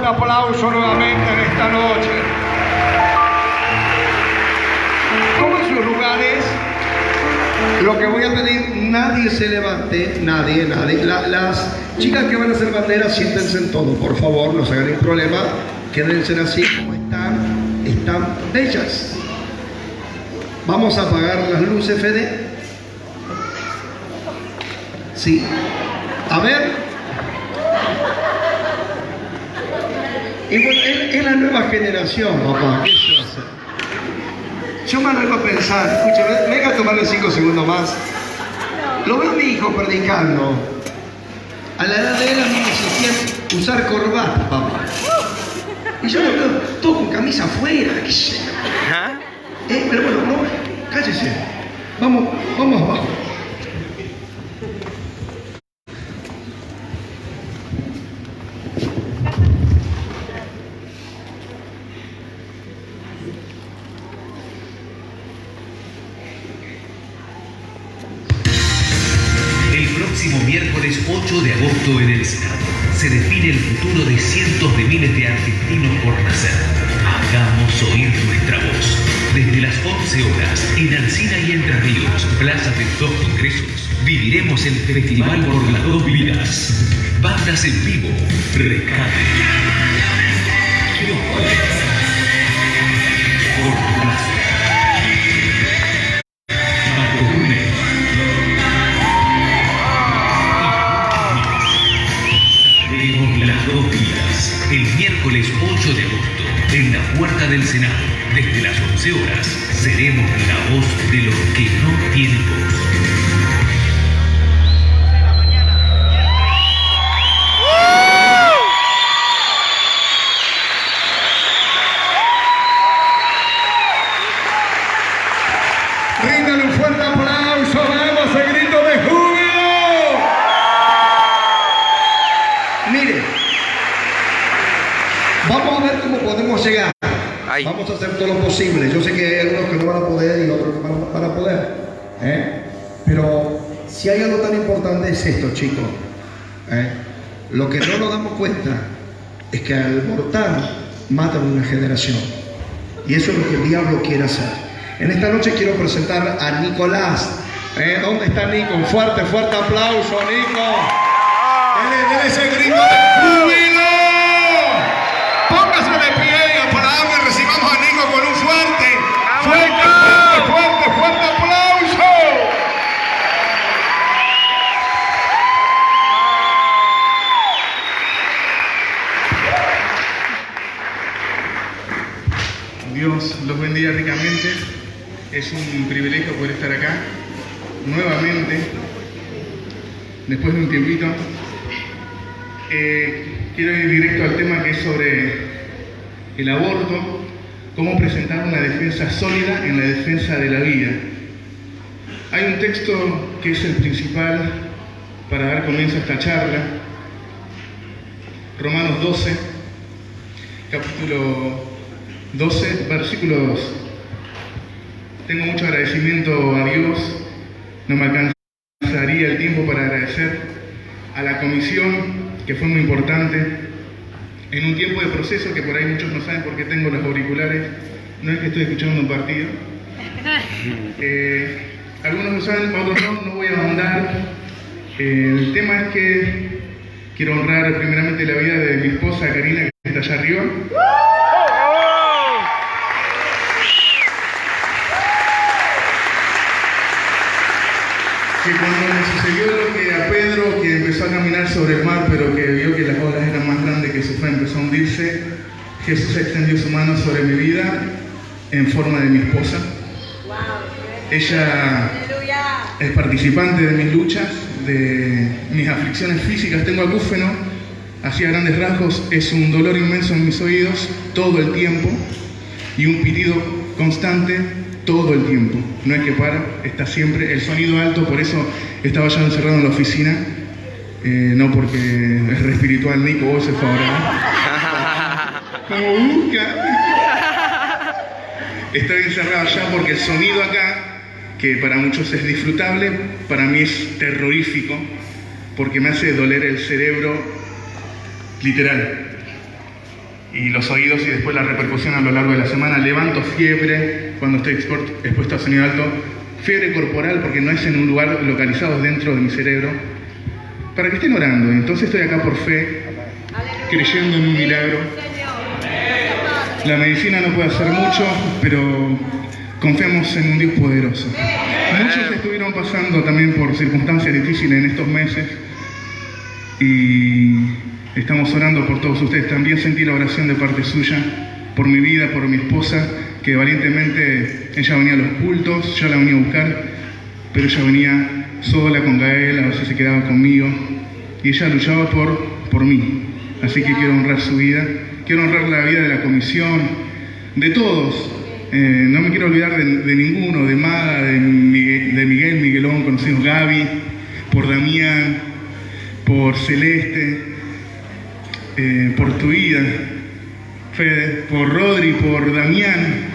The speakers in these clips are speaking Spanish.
aplauso nuevamente en esta noche. Tomen sus lugares. Lo que voy a pedir, nadie se levante, nadie. Las chicas que van a hacer banderas, siéntense en todo, por favor, no se hagan ningún problema. Quédense así como están bellas. Vamos a apagar las luces, Fede. Sí. A ver. Y bueno, es la nueva generación, papá. ¿Qué se va a hacer? Yo me arriesgo a pensar, escúchame, venga a tomarle 5 segundos más. Lo veo a mi hijo predicando. A la edad de él a mí me exigían usar corbata, papá. Y yo lo veo todo con camisa afuera, qué sé yo. Pero bueno, no, cállese. Vamos abajo. Próximo miércoles 8 de agosto en el Senado se define el futuro de cientos de miles de argentinos por nacer. Hagamos oír nuestra voz. Desde las 11 horas, en Alsina y Entre Ríos, Plaza de los Dos Congresos, viviremos el Festival por las Dos Vidas. Bandas en vivo, Rescate. Por Plaza. El miércoles 8 de agosto, en la puerta del Senado, desde las 11 horas, seremos la voz de los que no tienen voz. Ríndale un fuerte aplauso, vamos, el grito de júbilo. Mire. Vamos a ver cómo podemos llegar. Vamos a hacer todo lo posible. Yo sé que hay algunos que no van a poder y otros que van a poder. Pero si hay algo tan importante es esto, chicos. Lo que no nos damos cuenta es que al mortal matan una generación. Y eso es lo que el diablo quiere hacer. En esta noche quiero presentar a Nicolás. ¿Dónde está Nico? Un fuerte aplauso, Nico. Dele ese grito de júbilo. Póngase de pie y aplaude, recibamos a Nico con un fuerte aplauso. Dios los bendiga ricamente. Es un privilegio poder estar acá nuevamente, después de un tiempito. Quiero ir directo al tema, que es sobre el aborto, cómo presentar una defensa sólida en la defensa de la vida. Hay un texto que es el principal para dar comienzo a esta charla, Romanos 12, capítulo 12, versículo 2. Tengo mucho agradecimiento a Dios, no me alcanzaría el tiempo para agradecer a la comisión, que fue muy importante, en un tiempo de proceso que por ahí muchos no saben por qué tengo los auriculares, no es que estoy escuchando un partido. Algunos lo saben, otros no voy a ahondar. El tema es que quiero honrar primeramente la vida de mi esposa Karina, que está allá arriba. Que cuando me sucedió lo que a Pedro, que empezó a caminar sobre el mar, pero que vio que las olas eran más grandes que su fe, empezó a hundirse, Jesús extendió su mano sobre mi vida en forma de mi esposa. Ella es participante de mis luchas, de mis aflicciones físicas. Tengo acúfeno, así a grandes rasgos, es un dolor inmenso en mis oídos todo el tiempo y un pitido constante todo el tiempo. No es que para, está siempre. El sonido alto, por eso estaba ya encerrado en la oficina, no porque es re espiritual, Nico, vos es favorable. Como busca. Estoy encerrado ya porque el sonido acá, que para muchos es disfrutable, para mí es terrorífico, porque me hace doler el cerebro literal. y los oídos, y después la repercusión a lo largo de la semana. Levanto fiebre cuando estoy expuesto a sonido alto, fiebre corporal porque no es en un lugar localizado, es dentro de mi cerebro, para que estén orando. Entonces estoy acá por fe, creyendo en un milagro. La medicina no puede hacer mucho, pero confiamos en un Dios poderoso. Muchos estuvieron pasando también por circunstancias difíciles en estos meses y estamos orando por todos ustedes. También sentí la oración de parte suya por mi vida, por mi esposa, que valientemente ella venía a los cultos, yo la venía a buscar, pero ella venía sola con Gael, a veces se quedaba conmigo, y ella luchaba por mí. Así que quiero honrar su vida, quiero honrar la vida de la comisión, de todos. No me quiero olvidar de ninguno, de Maga, de Miguel, Miguelón, conocidos Gaby, por Damián, por Celeste, por tu vida, Fede, por Rodri, por Damián,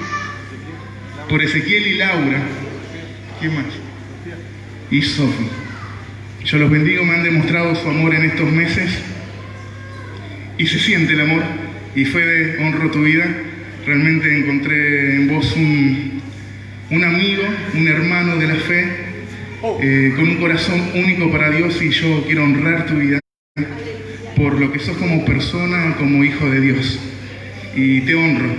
por Ezequiel y Laura. ¿Quién más? Y Sofi. Yo los bendigo, me han demostrado su amor en estos meses y se siente el amor. Y Fede, honro tu vida. Realmente encontré en vos un amigo, un hermano de la fe, con un corazón único para Dios, y yo quiero honrar tu vida por lo que sos como persona, como hijo de Dios. Y te honro.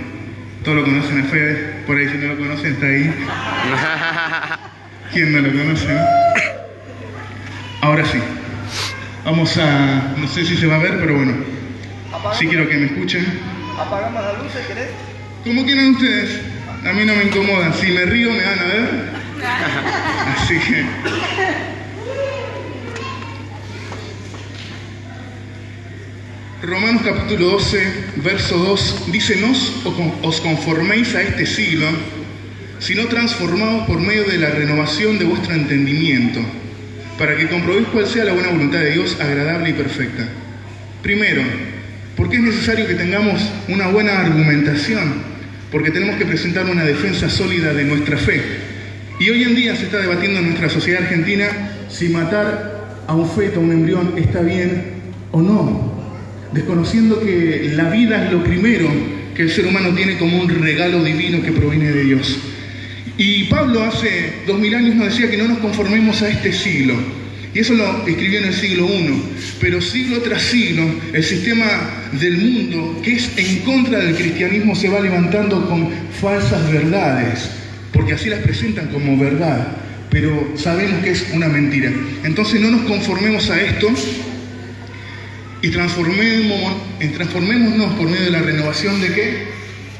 Todos lo conocen a Fede, por ahí si no lo conocen está ahí. ¿Quién no lo conoce? Ahora sí. Vamos a... no sé si se va a ver, pero bueno. Sí quiero que me escuchen. ¿Apagamos las luces, querés? Como quieran ustedes, a mí no me incomoda. Si me río me van a ver. Así que... Romanos capítulo 12, verso 2, dice: no os conforméis a este siglo, sino transformaos por medio de la renovación de vuestro entendimiento, para que comprobéis cuál sea la buena voluntad de Dios, agradable y perfecta. Primero, porque es necesario que tengamos una buena argumentación, porque tenemos que presentar una defensa sólida de nuestra fe. Y hoy en día se está debatiendo en nuestra sociedad argentina si matar a un feto, a un embrión, está bien o no, desconociendo que la vida es lo primero que el ser humano tiene como un regalo divino que proviene de Dios. Y Pablo hace 2000 años nos decía que no nos conformemos a este siglo. Y eso lo escribió en el siglo I, pero siglo tras siglo, el sistema del mundo, que es en contra del cristianismo, se va levantando con falsas verdades, porque así las presentan como verdad, pero sabemos que es una mentira. Entonces no nos conformemos a esto y transformémonos por medio de la renovación ¿de qué?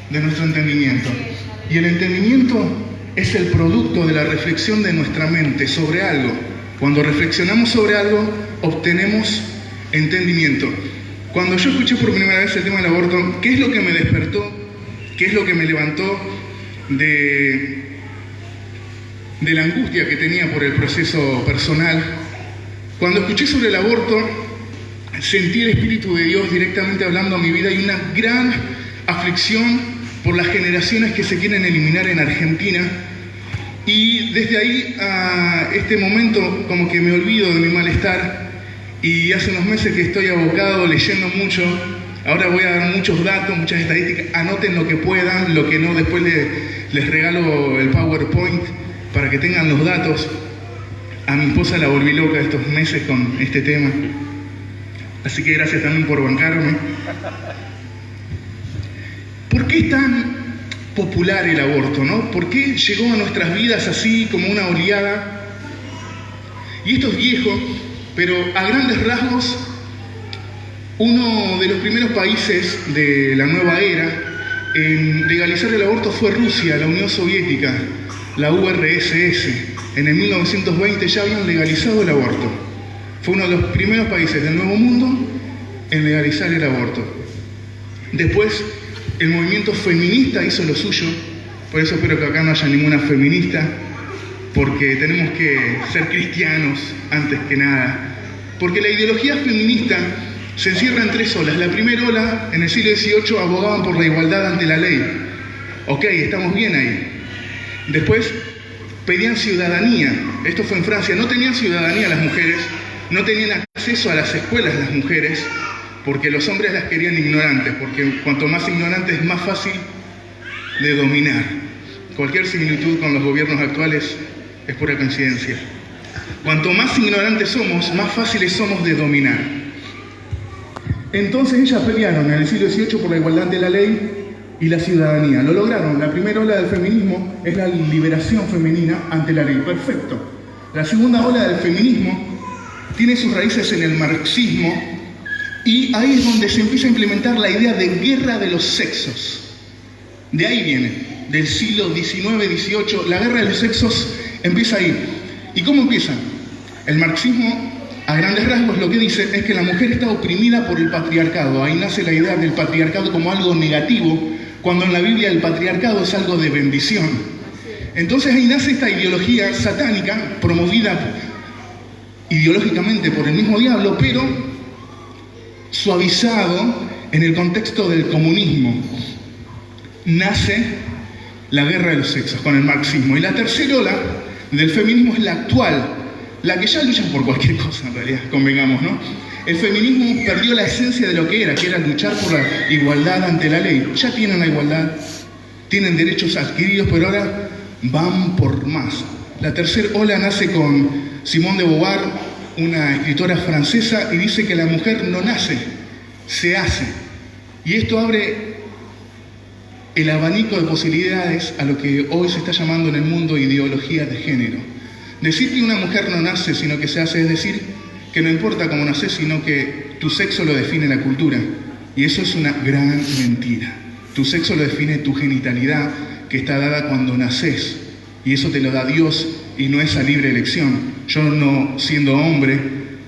De nuestro entendimiento. Y el entendimiento es el producto de la reflexión de nuestra mente sobre algo. Cuando reflexionamos sobre algo, obtenemos entendimiento. Cuando yo escuché por primera vez el tema del aborto, ¿qué es lo que me despertó? ¿Qué es lo que me levantó de la angustia que tenía por el proceso personal? Cuando escuché sobre el aborto, sentí el Espíritu de Dios directamente hablando a mi vida, y una gran aflicción por las generaciones que se quieren eliminar en Argentina. Y desde ahí a este momento como que me olvido de mi malestar, y hace unos meses que estoy abocado, leyendo mucho. Ahora voy a dar muchos datos, muchas estadísticas, anoten lo que puedan, lo que no después les regalo el PowerPoint para que tengan los datos. A mi esposa la volví loca estos meses con este tema, así que gracias también por bancarme. ¿Por qué es tan popular el aborto, no? ¿Por qué llegó a nuestras vidas así como una oleada? Y esto es viejo, pero a grandes rasgos, uno de los primeros países de la nueva era en legalizar el aborto fue Rusia, la Unión Soviética, la URSS. En el 1920 ya habían legalizado el aborto. Fue uno de los primeros países del Nuevo Mundo en legalizar el aborto. Después, el movimiento feminista hizo lo suyo. Por eso espero que acá no haya ninguna feminista, porque tenemos que ser cristianos antes que nada. Porque la ideología feminista se encierra en tres olas. La primera ola, en el siglo XVIII, abogaban por la igualdad ante la ley. Ok, estamos bien ahí. Después pedían ciudadanía. Esto fue en Francia. No tenían ciudadanía las mujeres, no tenían acceso a las escuelas las mujeres, porque los hombres las querían ignorantes, porque cuanto más ignorantes más fácil de dominar. Cualquier similitud con los gobiernos actuales es pura coincidencia. Cuanto más ignorantes somos, más fáciles somos de dominar. Entonces ellas pelearon en el siglo XVIII por la igualdad ante la ley y la ciudadanía. Lo lograron. La primera ola del feminismo es la liberación femenina ante la ley. Perfecto. La segunda ola del feminismo tiene sus raíces en el marxismo y ahí es donde se empieza a implementar la idea de guerra de los sexos. De ahí viene, del siglo XIX, XVIII, la guerra de los sexos empieza ahí. ¿Y cómo empieza? El marxismo, a grandes rasgos, lo que dice es que la mujer está oprimida por el patriarcado. Ahí nace la idea del patriarcado como algo negativo, cuando en la Biblia el patriarcado es algo de bendición. Entonces ahí nace esta ideología satánica, promovida ideológicamente por el mismo diablo, pero suavizado en el contexto del comunismo. Nace la guerra de los sexos con el marxismo. Y la tercera ola del feminismo es la actual, la que ya luchan por cualquier cosa en realidad, convengamos, ¿no? El feminismo perdió la esencia de lo que era luchar por la igualdad ante la ley. Ya tienen la igualdad, tienen derechos adquiridos, pero ahora van por más. La tercera ola nace con Simone de Beauvoir, una escritora francesa, y dice que la mujer no nace, se hace. Y esto abre el abanico de posibilidades a lo que hoy se está llamando en el mundo ideología de género. Decir que una mujer no nace, sino que se hace, es decir, que no importa cómo naces, sino que tu sexo lo define la cultura. Y eso es una gran mentira. Tu sexo lo define tu genitalidad, que está dada cuando naces. Y eso te lo da Dios y no es a libre elección. Yo no, siendo hombre,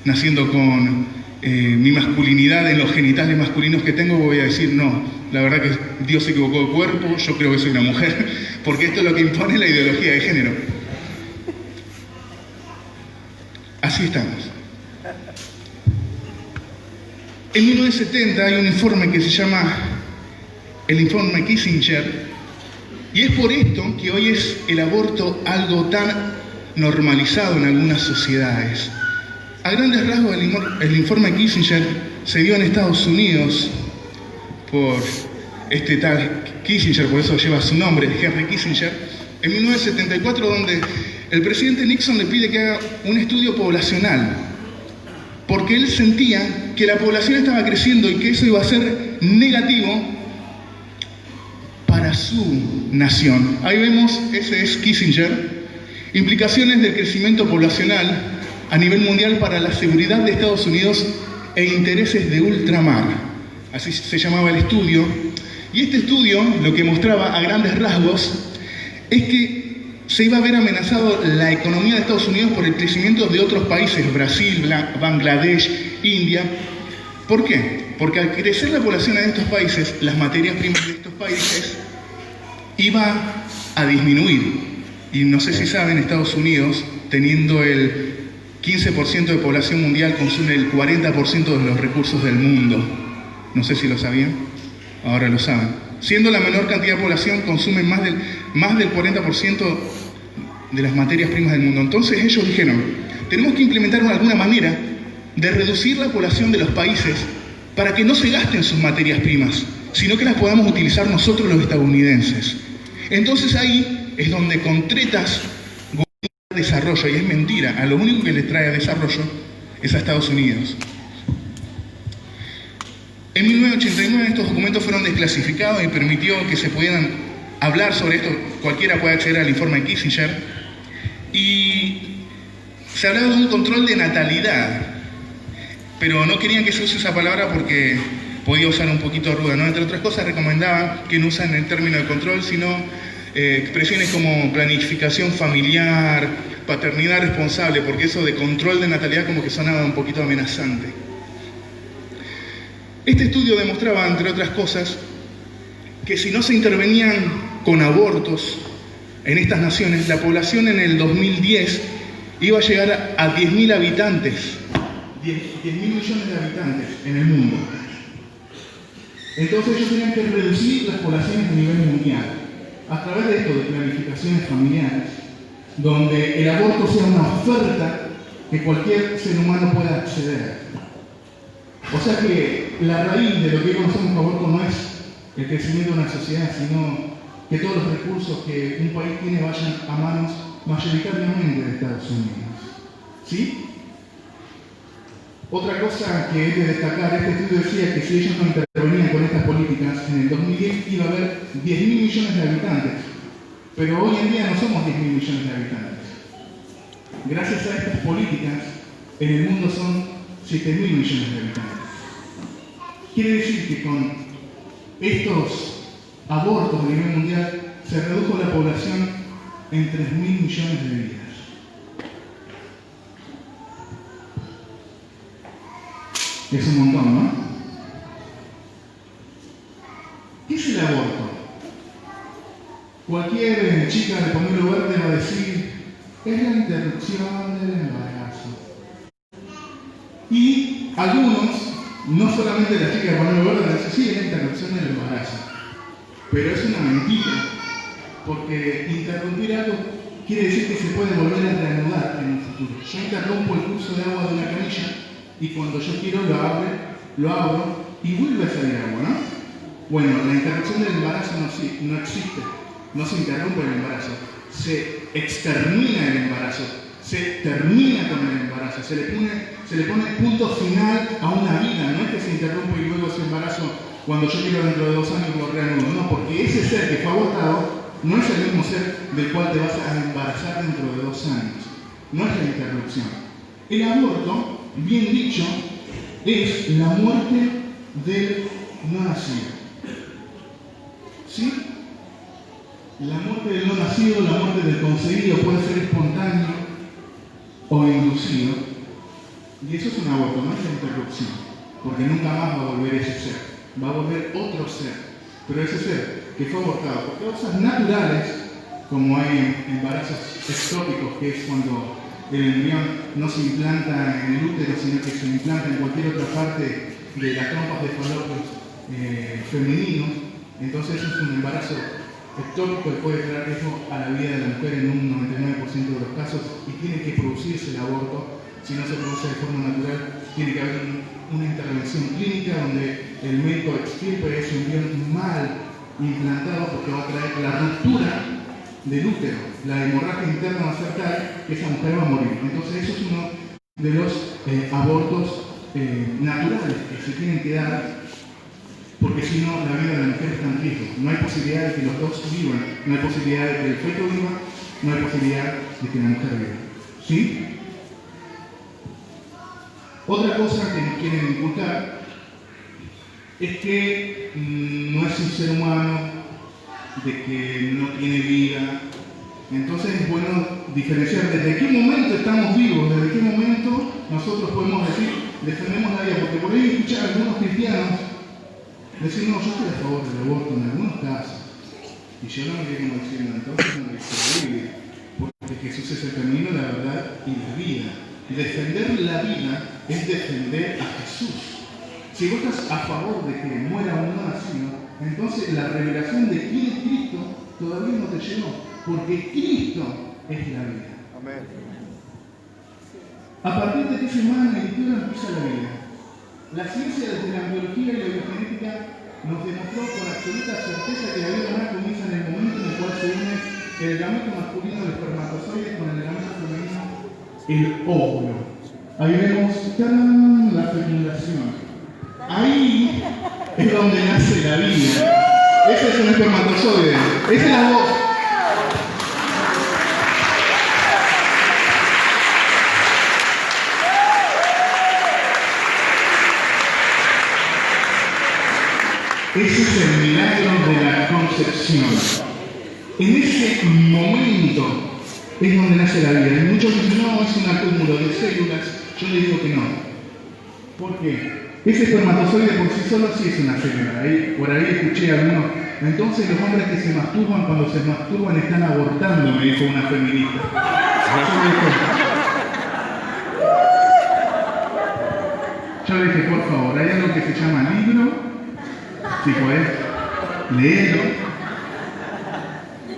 naciendo con mi masculinidad en los genitales masculinos que tengo, voy a decir, no, la verdad que Dios se equivocó de cuerpo, yo creo que soy una mujer, porque esto es lo que impone la ideología de género. Así estamos. En 1970 hay un informe que se llama el informe Kissinger, y es por esto que hoy es el aborto algo tan normalizado en algunas sociedades. A grandes rasgos, el informe Kissinger se dio en Estados Unidos por este tal Kissinger, por eso lleva su nombre, Henry Kissinger, en 1974, donde el presidente Nixon le pide que haga un estudio poblacional, porque él sentía que la población estaba creciendo y que eso iba a ser negativo para su nación. Ahí vemos, ese es Kissinger, implicaciones del crecimiento poblacional a nivel mundial para la seguridad de Estados Unidos e intereses de ultramar. Así se llamaba el estudio. Y este estudio lo que mostraba a grandes rasgos es que se iba a ver amenazado la economía de Estados Unidos por el crecimiento de otros países, Brasil, Bangladesh, India. ¿Por qué? Porque al crecer la población de estos países, las materias primas de estos países iba a disminuir. Y no sé si saben, Estados Unidos, teniendo el 15% de población mundial, consume el 40% de los recursos del mundo. No sé si lo sabían, ahora lo saben. Siendo la menor cantidad de población, consumen más del 40% de las materias primas del mundo. Entonces ellos dijeron, tenemos que implementar alguna manera de reducir la población de los países para que no se gasten sus materias primas, sino que las podamos utilizar nosotros los estadounidenses. Entonces ahí es donde con tretas desarrollo, y es mentira, a lo único que les trae desarrollo es a Estados Unidos. En 1989 estos documentos fueron desclasificados y permitió que se pudieran hablar sobre esto. Cualquiera puede acceder al informe de Kissinger. Y se hablaba de un control de natalidad, pero no querían que se use esa palabra porque podía usar un poquito ruda, ¿no? Entre otras cosas recomendaban que no usen el término de control, sino expresiones como planificación familiar, paternidad responsable, porque eso de control de natalidad como que sonaba un poquito amenazante. Este estudio demostraba, entre otras cosas, que si no se intervenían con abortos en estas naciones, la población en el 2010 iba a llegar a 10.000 habitantes, 10.000 millones de habitantes en el mundo. Entonces ellos tenían que reducir las poblaciones a nivel mundial, a través de esto, de planificaciones familiares, donde el aborto sea una oferta que cualquier ser humano pueda acceder. O sea que la raíz de lo que conocemos como aborto no es el crecimiento de una sociedad, sino que todos los recursos que un país tiene vayan a manos mayoritariamente de Estados Unidos. ¿Sí? Otra cosa que es de destacar, este estudio decía que si ellos no intervenían con estas políticas, en el 2010 iba a haber 10.000 millones de habitantes. Pero hoy en día no somos 10.000 millones de habitantes. Gracias a estas políticas, en el mundo son 7.000 millones de habitantes. Quiere decir que con estos abortos a nivel mundial se redujo la población en 3.000 millones de vidas. Es un montón, ¿no? ¿Qué es el aborto? Cualquier chica de pañuelo verde va a decir, es la interrupción del embarazo. Y algunos, no solamente las chicas de pañuelo verde, van a decir, sí, es la interrupción del embarazo. Pero es una mentira, porque interrumpir algo quiere decir que se puede volver a reanudar en un futuro. Yo interrumpo el curso de agua de una canilla y cuando yo quiero lo abro y vuelve a salir agua, ¿no? Bueno, la interrupción del embarazo no existe, no se interrumpe el embarazo, se extermina el embarazo, se termina con el embarazo, se le pone punto final a una vida, no es que se interrumpe y luego ese embarazo, cuando yo quiero dentro de 2 años lo reanudo, no, porque ese ser que fue abortado no es el mismo ser del cual te vas a embarazar dentro de 2 años, no es la interrupción. El aborto, bien dicho, es la muerte del no nacido. ¿Sí? La muerte del no nacido, la muerte del concebido puede ser espontáneo o inducido. Y eso es un aborto, no es la interrupción. Porque nunca más va a volver ese ser. Va a volver otro ser. Pero ese ser que fue abortado por causas naturales, como hay embarazos ectópicos, que es cuando el embrión no se implanta en el útero, sino que se implanta en cualquier otra parte de las trompas de fallopios femeninos. Entonces eso es un embarazo ectópico que puede traer riesgo a la vida de la mujer en un 99% de los casos y tiene que producirse el aborto. Si no se produce de forma natural, tiene que haber una intervención clínica donde el médico extirpe ese embrión mal implantado porque va a traer la ruptura del útero. La hemorragia interna va a ser tal que esa mujer va a morir. Entonces eso es uno de los abortos naturales que se tienen que dar, porque si no la vida de la mujer está en riesgo. No hay posibilidad de que los dos vivan, no hay posibilidad de que el feto viva, no hay posibilidad de que la mujer viva. ¿Sí? Otra cosa que nos quieren inculcar es que no es un ser humano, de que no tiene vida. Entonces es bueno diferenciar desde qué momento estamos vivos, desde qué momento nosotros podemos decir, defendemos la vida, porque por ahí escuchar a algunos cristianos decir, no, yo estoy a favor del aborto en algunos casos. Y yo no me quedé como diciendo, entonces no dice la Biblia, porque Jesús es el camino, la verdad y la vida. Defender la vida es defender a Jesús. Si vos estás a favor de que muera un no nacido, entonces la revelación de quién es Cristo todavía no te llegó, porque Cristo es la vida. Amén. A partir de qué semana de escritura empieza la vida. La ciencia desde la biología y la biogenética nos demostró con absoluta certeza que la vida humana comienza en el momento en el cual se une el gameto masculino del espermatozoide con el gameto femenino, el óvulo. Ahí vemos ¡tarán! La fecundación. Ahí es donde nace la vida. Ese es un espermatozoide. Esa es la voz. Ese es el milagro de la concepción. En ese momento es donde nace la vida. Y muchos dicen, no, es un acúmulo de células. Yo le digo que no. ¿Por qué? Ese espermatozoide por sí solo sí es una célula. Por ahí escuché a algunos. Entonces los hombres que se masturban, cuando se masturban están abortando, me dijo una feminista. Yo le dije, por favor, hay algo que se llama libro. Si podés, léelo.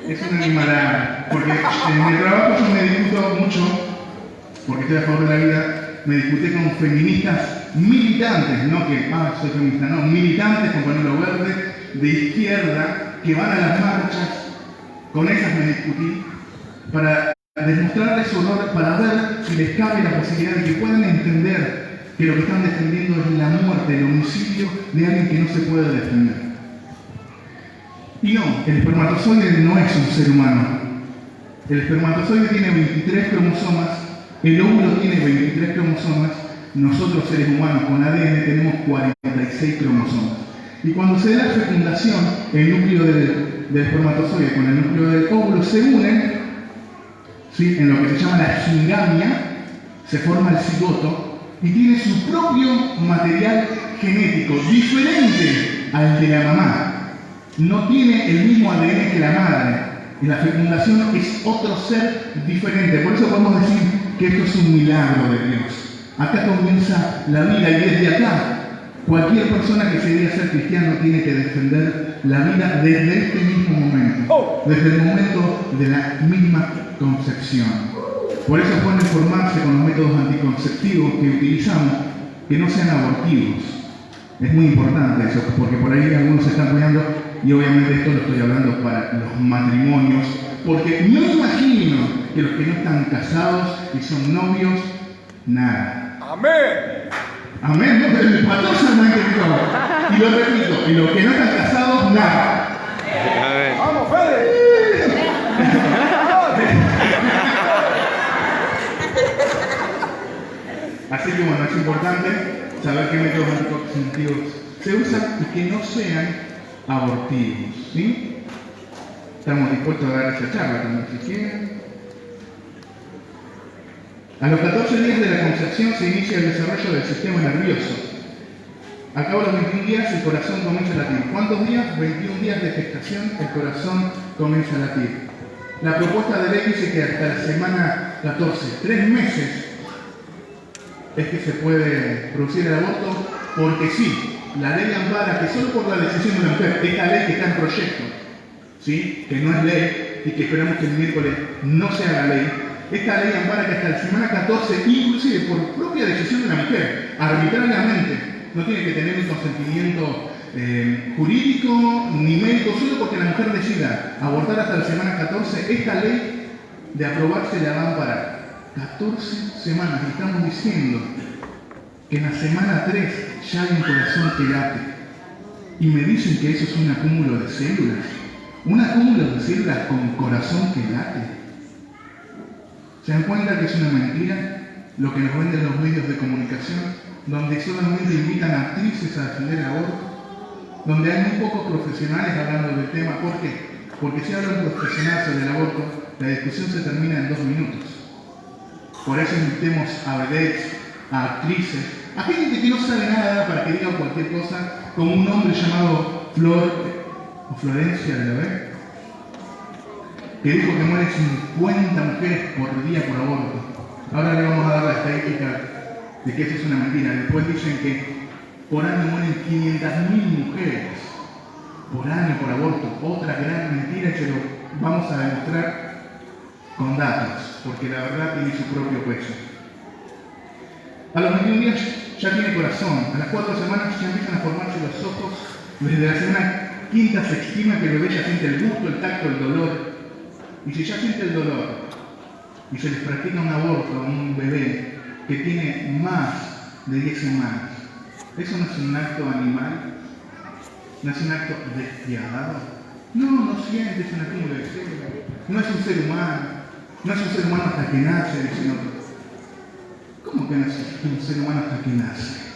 Es una animalada. Porque en mi trabajo yo me discuto mucho, porque estoy a favor de la vida, me discuté con feministas militantes, no que, soy feminista, no, militantes con pañuelo verde, de izquierda, que van a las marchas, con esas me discutí, para demostrarles su honor, para ver si les cabe la posibilidad de que puedan entender que lo que están defendiendo es la muerte, el homicidio de alguien que no se puede defender. Y no, el espermatozoide no es un ser humano. El espermatozoide tiene 23 cromosomas, el óvulo tiene 23 cromosomas, nosotros seres humanos con ADN tenemos 46 cromosomas. Y cuando se da la fecundación, el núcleo del espermatozoide con el núcleo del óvulo se unen, ¿sí?, en lo que se llama la gingamia, se forma el cigoto y tiene su propio material genético, diferente al de la mamá. No tiene el mismo ADN que la madre. Y la fecundación es otro ser diferente. Por eso podemos decir que esto es un milagro de Dios. Acá comienza la vida y desde acá cualquier persona que se diga ser cristiano tiene que defender la vida desde este mismo momento, desde el momento de la misma concepción. Por eso es bueno informarse con los métodos anticonceptivos que utilizamos, que no sean abortivos. Es muy importante eso, porque por ahí algunos se están cuidando, y obviamente esto lo estoy hablando para los matrimonios, porque me imagino que los que no están casados y son novios, nada. Amén. Amén, ¿no? Pero el pastor se me entendió. Y lo repito, y los que no están casados, nada. Amén. Vamos, Fede. Así que bueno, es importante saber qué métodos anticonceptivos se usan y que no sean abortivos, ¿sí? Estamos dispuestos a dar esa charla también si quieren. A los 14 días de la concepción se inicia el desarrollo del sistema nervioso. A cabo de los 21 días el corazón comienza a latir. ¿Cuántos días? 21 días de gestación el corazón comienza a latir. La propuesta de ley dice que hasta la semana 14, 3 meses, es que se puede producir el aborto, porque sí, la ley ampara que solo por la decisión de una mujer, esta ley que está en proyecto, ¿sí?, que no es ley y que esperamos que el miércoles no sea la ley, esta ley ampara que hasta la semana 14, inclusive por propia decisión de la mujer, arbitrariamente, no tiene que tener un consentimiento jurídico ni médico, solo porque la mujer decida abortar hasta la semana 14, esta ley de aprobarse la va a amparar. 14 semanas, y estamos diciendo que en la semana 3 ya hay un corazón que late. Y me dicen que eso es un acúmulo de células. Un acúmulo de células con corazón que late. ¿Se dan cuenta que es una mentira lo que nos venden los medios de comunicación, donde solamente invitan a actrices a defender el aborto, donde hay muy pocos profesionales hablando del tema? ¿Por qué? Porque si habla un profesional sobre el aborto, la discusión se termina en 2 minutos. Por eso invitemos a vedettes, a actrices, a gente que no sabe nada para que diga cualquier cosa, como un hombre llamado Florencia de la B, que dijo que mueren 50 mujeres por día por aborto. Ahora le vamos a dar la estadística de que eso es una mentira. Después dicen que por año mueren 500.000 mujeres por año por aborto. Otra gran mentira que lo vamos a demostrar con datos, porque la verdad tiene su propio peso. A los 21 días ya tiene corazón, a las 4 semanas ya empiezan a formarse los ojos, desde la semana 5 se estima que el bebé ya siente el gusto, el tacto, el dolor. Y si ya siente el dolor y se les practica un aborto a un bebé que tiene más de 10 semanas, ¿eso no es un acto animal? ¿No es un acto despiadado? No siente, es un acúmulo de células. No es un ser humano. No es un ser humano hasta que nace, dicen otros. ¿Cómo que no es un ser humano hasta que nace?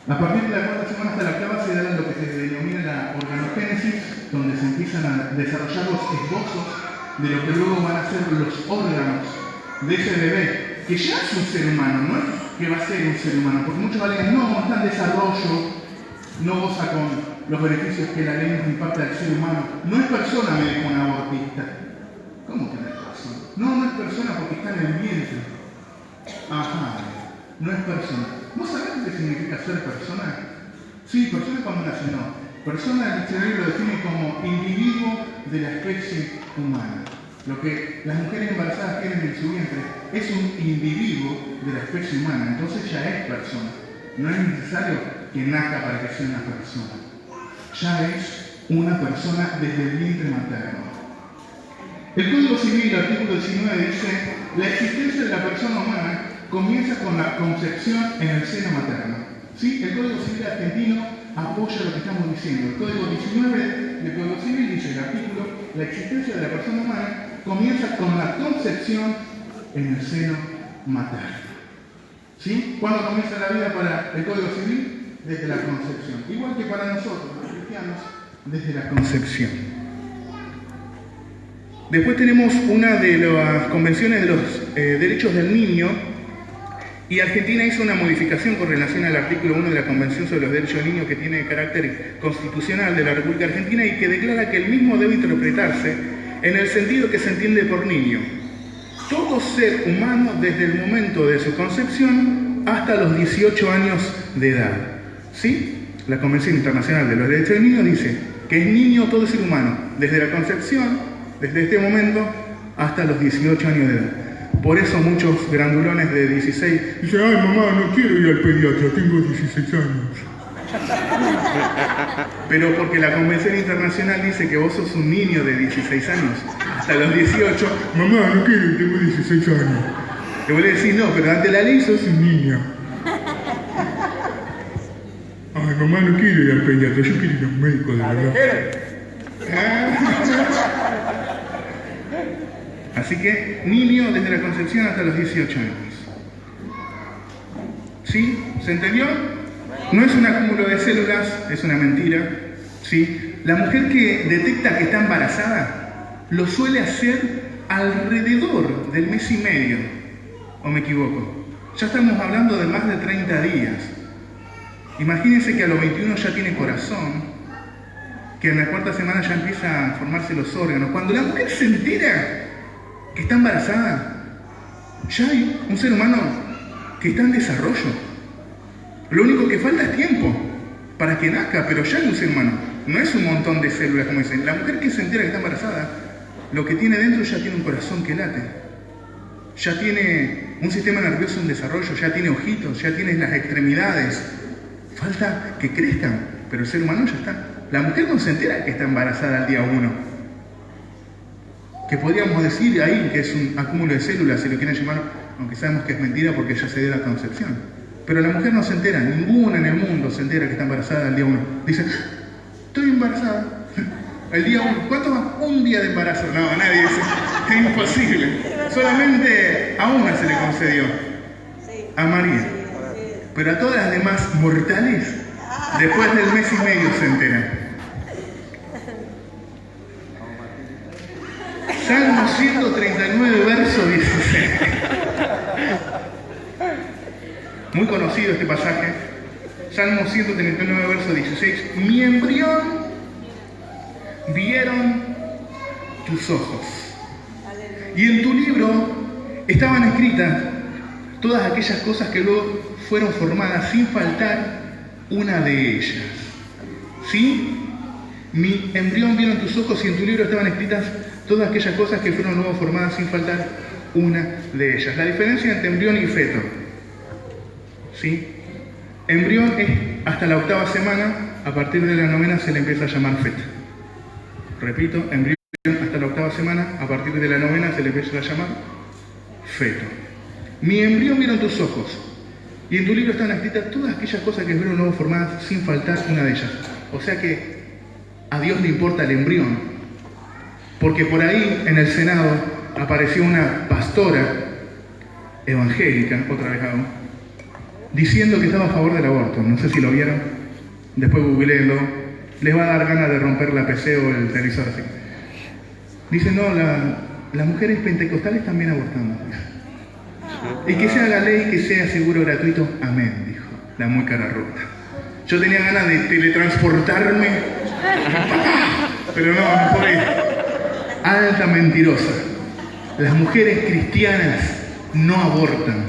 A partir de la 4ª semana hasta la 8ª se da lo que se denomina la organogénesis, donde se empiezan a desarrollar los esbozos de lo que luego van a ser los órganos de ese bebé, que ya es un ser humano, no es que va a ser un ser humano, porque muchos van a decir, no está en desarrollo, no goza con los beneficios que la ley nos imparte al ser humano. No es persona, me dijo un abortista. ¿Cómo que no es persona? No es persona porque está en el vientre. Ajá, no es persona. ¿Vos sabés qué significa ser persona? Sí, persona cuando nace, no. Persona, el diccionario lo define como individuo de la especie humana. Lo que las mujeres embarazadas tienen en su vientre es un individuo de la especie humana, entonces ya es persona. No es necesario que nazca para que sea una persona. Ya es una persona desde el vientre materno. El Código Civil, artículo 19, dice: la existencia de la persona humana comienza con la concepción en el seno materno. ¿Sí? El Código Civil argentino apoya lo que estamos diciendo. El Código 19 del Código Civil dice, el artículo: la existencia de la persona humana comienza con la concepción en el seno materno. ¿Sí? ¿Cuándo comienza la vida para el Código Civil? Desde la concepción. Igual que para nosotros, los cristianos, desde la concepción. Después tenemos una de las convenciones de los derechos del niño, y Argentina hizo una modificación con relación al artículo 1 de la Convención sobre los Derechos del Niño, que tiene carácter constitucional de la República Argentina y que declara que el mismo debe interpretarse en el sentido que se entiende por niño: todo ser humano desde el momento de su concepción hasta los 18 años de edad. ¿Sí? La Convención Internacional de los Derechos del Niño dice que es niño todo ser humano, desde la concepción, desde este momento, hasta los 18 años de edad. Por eso muchos grandulones de 16 dicen: ay mamá, no quiero ir al pediatra, tengo 16 años. Pero porque la Convención Internacional dice que vos sos un niño de 16 años, hasta los 18, mamá, no quiero ir, tengo 16 años. Te voy a decir: no, pero ante la ley sos un niño. Ay mamá, no quiero ir al pediatra, yo quiero ir a un médico de verdad. Así que, niño desde la concepción hasta los 18 años. ¿Sí? ¿Se entendió? No es un acúmulo de células, es una mentira. ¿Sí? La mujer que detecta que está embarazada lo suele hacer alrededor del mes y medio. ¿O me equivoco? Ya estamos hablando de más de 30 días. Imagínense que a los 21 ya tiene corazón, que en la cuarta semana ya empiezan a formarse los órganos. Cuando la mujer se entera que está embarazada, ya hay un ser humano que está en desarrollo. Lo único que falta es tiempo para que nazca, pero ya hay un ser humano. No es un montón de células, como dicen. La mujer que se entera que está embarazada, lo que tiene dentro ya tiene un corazón que late. Ya tiene un sistema nervioso en desarrollo, ya tiene ojitos, ya tiene las extremidades. Falta que crezcan, pero el ser humano ya está. La mujer no se entera que está embarazada al día 1. Que podríamos decir ahí que es un acúmulo de células, si lo quieren llamar, aunque sabemos que es mentira porque ya se dio la concepción. Pero la mujer no se entera, ninguna en el mundo se entera que está embarazada al día 1. Dice: estoy embarazada. El día 1. ¿Cuánto más? Un día de embarazo. No, nadie dice. Es imposible. Solamente a una se le concedió. A María. Pero a todas las demás mortales, después del mes y medio se enteran. Salmo 139, verso 16. Muy conocido este pasaje. Salmo 139, verso 16. Mi embrión vieron tus ojos. Y en tu libro estaban escritas todas aquellas cosas que luego fueron formadas, sin faltar una de ellas. ¿Sí? Mi embrión vieron tus ojos y en tu libro estaban escritas todas aquellas cosas que fueron luego formadas, sin faltar una de ellas. La diferencia entre embrión y feto. ¿Sí? Embrión es hasta la 8ª semana, a partir de la 9ª se le empieza a llamar feto. Repito, embrión hasta la 8ª semana, a partir de la 9ª se le empieza a llamar feto. Mi embrión vieron tus ojos, y en tu libro están escritas todas aquellas cosas que fueron luego formadas, sin faltar una de ellas. O sea que a Dios le importa el embrión, porque por ahí en el Senado apareció una pastora evangélica, otra vez hago, diciendo que estaba a favor del aborto. No sé si lo vieron, después googleenlo, les va a dar ganas de romper la PC o el televisor así. Dice: no, las mujeres pentecostales también abortamos. Y que sea la ley, que sea seguro, gratuito, amén, dijo la muy cara rota. Yo tenía ganas de teletransportarme, pero no por ahí. Alta mentirosa. Las mujeres cristianas no abortan.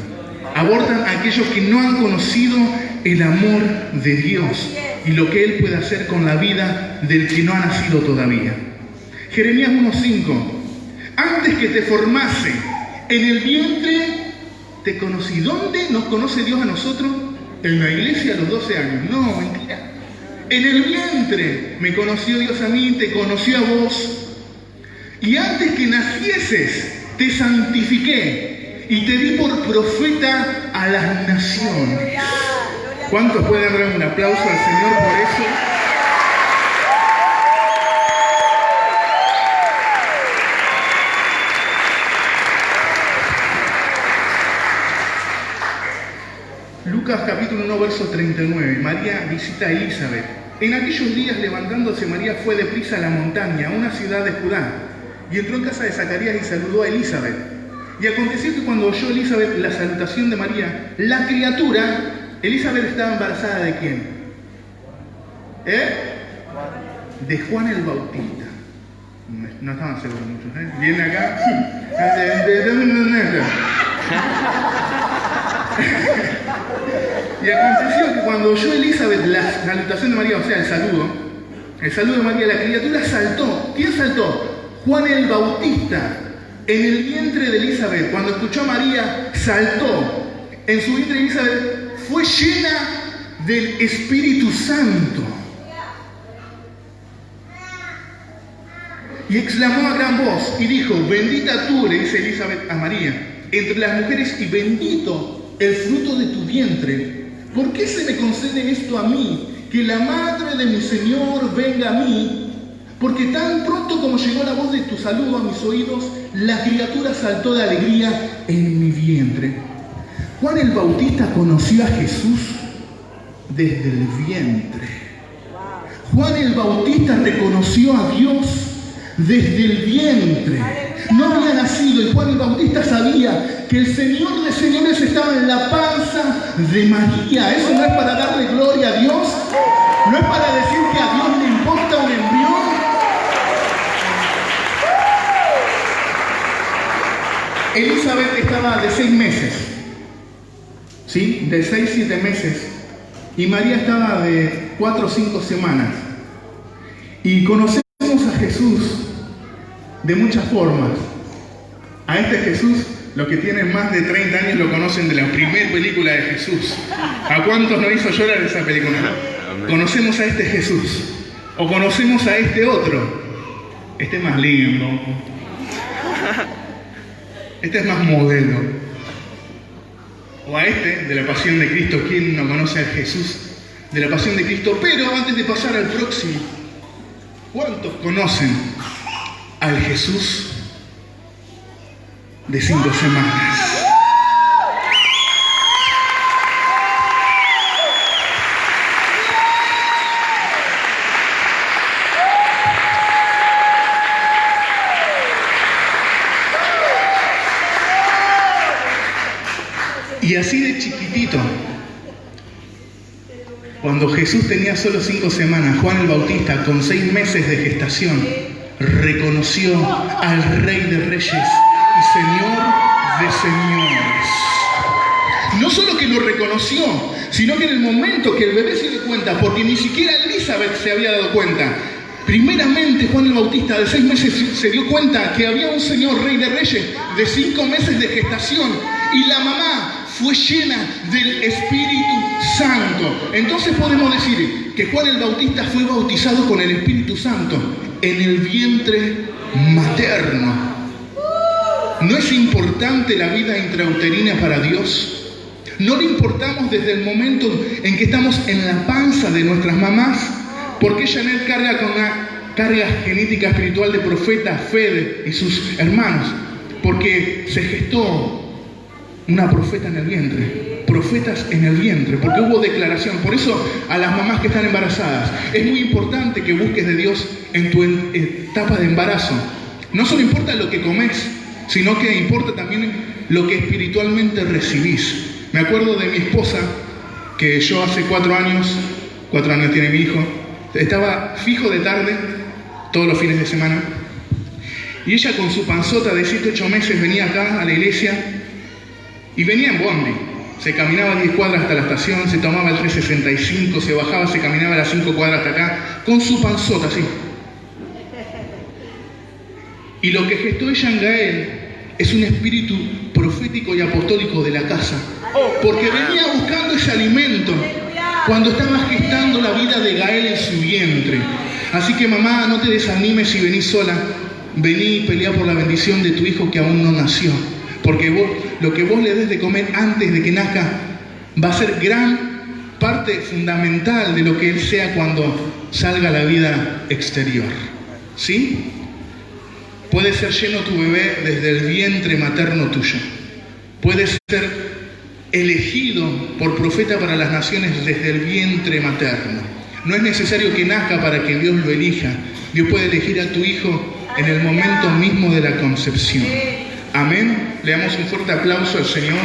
Abortan a aquellos que no han conocido el amor de Dios y lo que Él puede hacer con la vida del que no ha nacido todavía. Jeremías 1:5. Antes que te formase en el vientre, te conocí. ¿Dónde nos conoce Dios a nosotros? En la iglesia a los 12 años. No, mentira. En el vientre me conoció Dios a mí, te conoció a vos. Y antes que nacieses, te santifiqué y te di por profeta a las naciones. ¿Cuántos pueden dar un aplauso al Señor por eso? Lucas capítulo 1, verso 39. María visita a Elizabeth. En aquellos días, levantándose, María fue deprisa a la montaña, a una ciudad de Judá, y entró en casa de Zacarías y saludó a Elizabeth. Y aconteció que cuando oyó Elizabeth la salutación de María, la criatura, Elizabeth estaba embarazada ¿de quién? De Juan el Bautista. No estaban seguros muchos, ¿eh? Viene acá. Y aconteció que cuando oyó Elizabeth la salutación de María, o sea, el saludo de María, la criatura saltó. ¿Quién saltó? Juan el Bautista. En el vientre de Elizabeth, cuando escuchó a María, saltó. En su vientre Elizabeth fue llena del Espíritu Santo. Y exclamó a gran voz y dijo: bendita tú, le dice Elizabeth a María, entre las mujeres, y bendito el fruto de tu vientre. ¿Por qué se me concede esto a mí, que la madre de mi Señor venga a mí? Porque tan pronto como llegó la voz de tu saludo a mis oídos, la criatura saltó de alegría en mi vientre. Juan el Bautista conoció a Jesús desde el vientre. Juan el Bautista reconoció a Dios desde el vientre. No había nacido y Juan el Bautista sabía que el Señor de señores estaba en la panza de María. Eso no es para darle gloria a Dios, no es para decir que a Dios le importa un embrión. Elizabeth estaba de 6 meses, ¿sí? De 6-7 meses, y María estaba de 4 o 5 semanas. Y conocemos a Jesús de muchas formas. A este Jesús, los que tienen más de 30 años lo conocen de la primera película de Jesús. ¿A cuántos nos hizo llorar esa película? Conocemos a este Jesús, o conocemos a este otro. Este es más lindo, este es más modelo. O a este de la Pasión de Cristo. ¿Quién no conoce a Jesús de la Pasión de Cristo? Pero antes de pasar al próximo, ¿cuántos conocen al Jesús de 5 semanas? Y así de chiquitito, cuando Jesús tenía solo 5 semanas, Juan el Bautista, con 6 meses de gestación, reconoció al Rey de Reyes y Señor de Señores. No solo que lo reconoció, sino que en el momento que el bebé se dio cuenta, porque ni siquiera Elizabeth se había dado cuenta, primeramente Juan el Bautista de 6 meses se dio cuenta que había un Señor Rey de Reyes de 5 meses de gestación, y la mamá fue llena del Espíritu Santo. Entonces podemos decir que Juan el Bautista fue bautizado con el Espíritu Santo en el vientre materno. ¿No es importante la vida intrauterina para Dios? ¿No le importamos desde el momento en que estamos en la panza de nuestras mamás? ¿Por qué Janet carga con una carga genética espiritual de profeta Fede y sus hermanos? Porque se gestó una profeta en el vientre, profetas en el vientre, porque hubo declaración. Por eso a las mamás que están embarazadas, es muy importante que busques de Dios en tu etapa de embarazo. No solo importa lo que comes, sino que importa también lo que espiritualmente recibís. Me acuerdo de mi esposa, que yo hace 4 años tiene mi hijo, estaba fijo de tarde, todos los fines de semana, y ella con su panzota de 7-8 meses venía acá a la iglesia. Y venía en bondi, se caminaba 10 cuadras hasta la estación, se tomaba el 365, se bajaba, se caminaba las 5 cuadras hasta acá, con su panzota así. Y lo que gestó ella en Gael es un espíritu profético y apostólico de la casa, porque venía buscando ese alimento cuando estaba gestando la vida de Gael en su vientre. Así que mamá, no te desanimes si venís sola, vení y pelea por la bendición de tu hijo que aún no nació, porque lo que vos le des de comer antes de que nazca va a ser gran parte fundamental de lo que él sea cuando salga a la vida exterior. ¿Sí? Puede ser lleno tu bebé desde el vientre materno tuyo. Puede ser elegido por profeta para las naciones desde el vientre materno. No es necesario que nazca para que Dios lo elija. Dios puede elegir a tu hijo en el momento mismo de la concepción. Amén. Le damos un fuerte aplauso al Señor.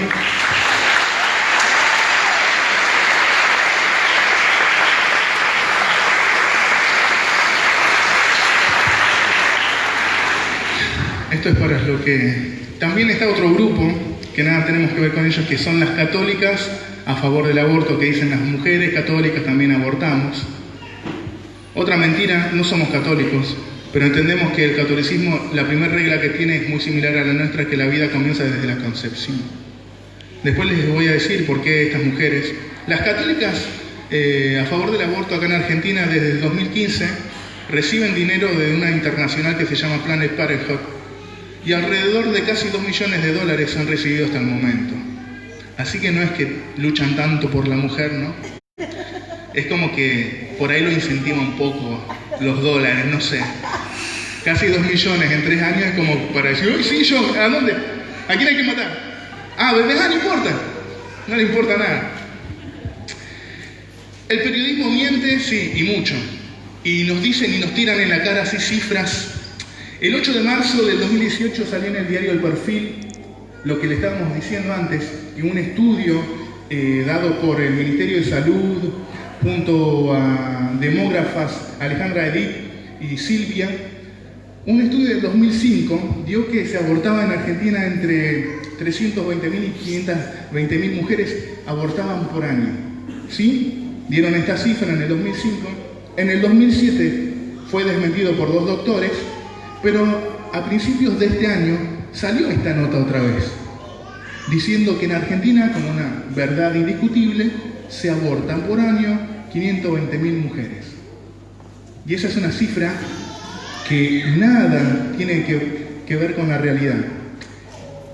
Esto es para lo que... También está otro grupo, que nada tenemos que ver con ellos, que son las católicas a favor del aborto, que dicen las mujeres católicas también abortamos. Otra mentira, no somos católicos, pero entendemos que el catolicismo, la primera regla que tiene es muy similar a la nuestra, que la vida comienza desde la concepción. Después les voy a decir por qué estas mujeres. Las católicas a favor del aborto acá en Argentina desde el 2015 reciben dinero de una internacional que se llama Planned Parenthood, y alrededor de casi $2 millones han recibido hasta el momento. Así que no es que luchan tanto por la mujer, ¿no? Es como que por ahí lo incentiva un poco los dólares, no sé. Casi 2 millones en 3 años es como para decir, uy, sí, yo, ¿a dónde? ¿A quién hay que matar? Ah, bebés, no importa. No le importa nada. El periodismo miente, sí, y mucho. Y nos dicen y nos tiran en la cara así cifras. El 8 de marzo del 2018 salió en el diario El Perfil lo que le estábamos diciendo antes, que un estudio dado por el Ministerio de Salud junto a demógrafas Alejandra Edith y Silvia, un estudio del 2005 dio que se abortaba en Argentina entre 320.000 y 520.000 mujeres abortaban por año. ¿Sí? Dieron esta cifra en el 2005. En el 2007 fue desmentido por 2 doctores, pero a principios de este año salió esta nota otra vez, diciendo que en Argentina, como una verdad indiscutible, se abortan por año 520.000 mujeres. Y esa es una cifra que nada tiene que ver con la realidad.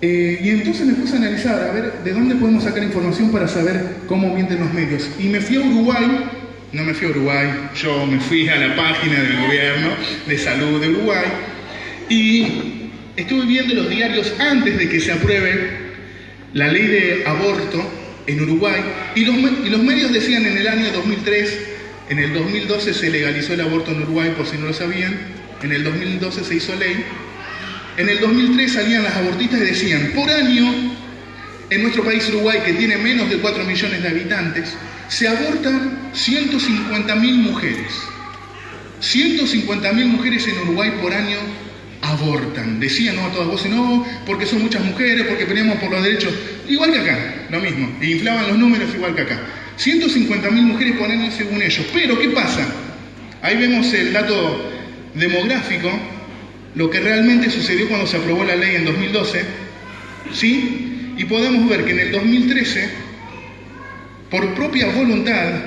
Y entonces me puse a analizar, a ver, de dónde podemos sacar información para saber cómo mienten los medios. Y me fui a Uruguay. No me fui a Uruguay, yo me fui a la página del gobierno de salud de Uruguay y estuve viendo los diarios antes de que se apruebe la ley de aborto en Uruguay y los medios decían en el año 2003, en el 2012 se legalizó el aborto en Uruguay, por si no lo sabían, en el 2012 se hizo ley, en el 2003 salían las abortistas y decían, por año, en nuestro país Uruguay, que tiene menos de 4 millones de habitantes, se abortan 150.000 mujeres. 150.000 mujeres en Uruguay por año abortan. Decían, no a todas voces, no, porque son muchas mujeres, porque peleamos por los derechos. Igual que acá, lo mismo. E inflaban los números igual que acá. 150.000 mujeres por año según ellos. Pero, ¿qué pasa? Ahí vemos el dato demográfico, lo que realmente sucedió cuando se aprobó la ley en 2012, ¿sí? Y podemos ver que en el 2013, por propia voluntad,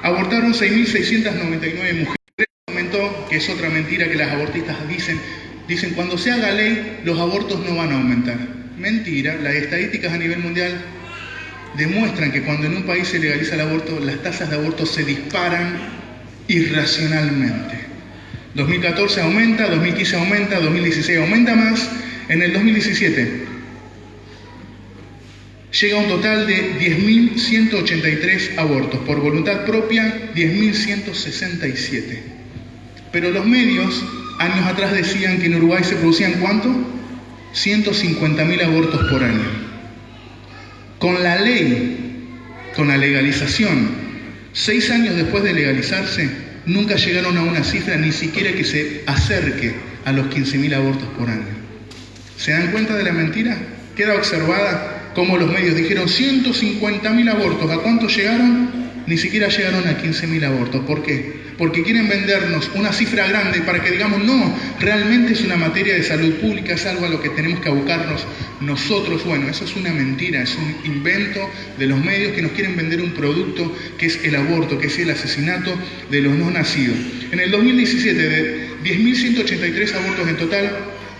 abortaron 6.699 mujeres. Aumentó, que es otra mentira que las abortistas dicen cuando se haga ley, los abortos no van a aumentar. Mentira, las estadísticas a nivel mundial demuestran que cuando en un país se legaliza el aborto, las tasas de aborto se disparan irracionalmente. 2014 aumenta, 2015 aumenta, 2016 aumenta más. En el 2017 llega a un total de 10.183 abortos. Por voluntad propia, 10.167. Pero los medios, años atrás decían que en Uruguay se producían ¿cuánto? 150.000 abortos por año. Con la ley, con la legalización, 6 años después de legalizarse, nunca llegaron a una cifra ni siquiera que se acerque a los 15.000 abortos por año. ¿Se dan cuenta de la mentira? Queda observada cómo los medios dijeron 150.000 abortos. ¿A cuánto llegaron? ni siquiera llegaron a 15.000 abortos. ¿Por qué? Porque quieren vendernos una cifra grande para que digamos, no, realmente es una materia de salud pública, es algo a lo que tenemos que abocarnos nosotros. Bueno, eso es una mentira, es un invento de los medios que nos quieren vender un producto que es el aborto, que es el asesinato de los no nacidos. En el 2017, de 10.183 abortos en total,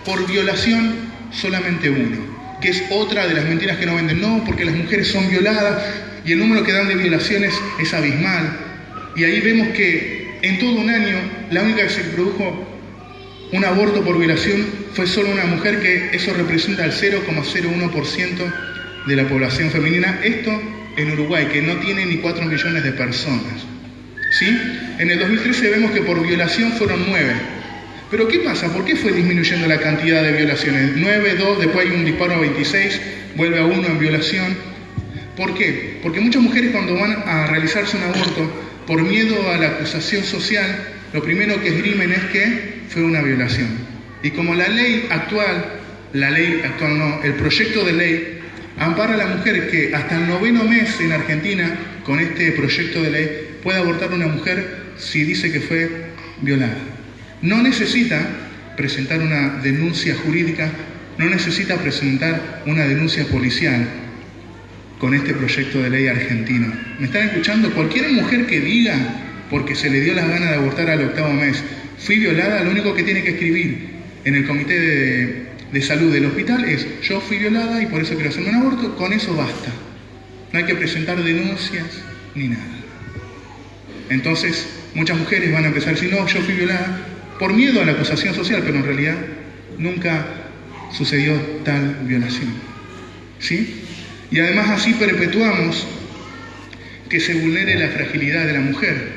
por violación solamente uno, que es otra de las mentiras que nos venden. No, porque las mujeres son violadas y el número que dan de violaciones es abismal. Y ahí vemos que en todo un año, la única que se produjo un aborto por violación fue solo una mujer, que eso representa el 0,01% de la población femenina. Esto en Uruguay, que no tiene ni 4 millones de personas. ¿Sí? En el 2013 vemos que por violación fueron 9. Pero ¿qué pasa? ¿Por qué fue disminuyendo la cantidad de violaciones? 9, 2, después hay un disparo a 26, vuelve a 1 en violación. ¿Por qué? Porque muchas mujeres cuando van a realizarse un aborto, por miedo a la acusación social, lo primero que esgrimen es que fue una violación. Y como el proyecto de ley ampara a la mujer que hasta el 9º mes en Argentina, con este proyecto de ley, puede abortar una mujer si dice que fue violada. No necesita presentar una denuncia jurídica, no necesita presentar una denuncia policial con este proyecto de ley argentino. ¿Me están escuchando? Cualquier mujer que diga, porque se le dio las ganas de abortar al 8º mes, fui violada, lo único que tiene que escribir en el comité de salud del hospital es: yo fui violada y por eso quiero hacerme un aborto. Con eso basta. No hay que presentar denuncias ni nada. Entonces, muchas mujeres van a empezar a decir: no, yo fui violada por miedo a la acusación social, pero en realidad nunca sucedió tal violación. ¿Sí? Y además así perpetuamos que se vulnere la fragilidad de la mujer,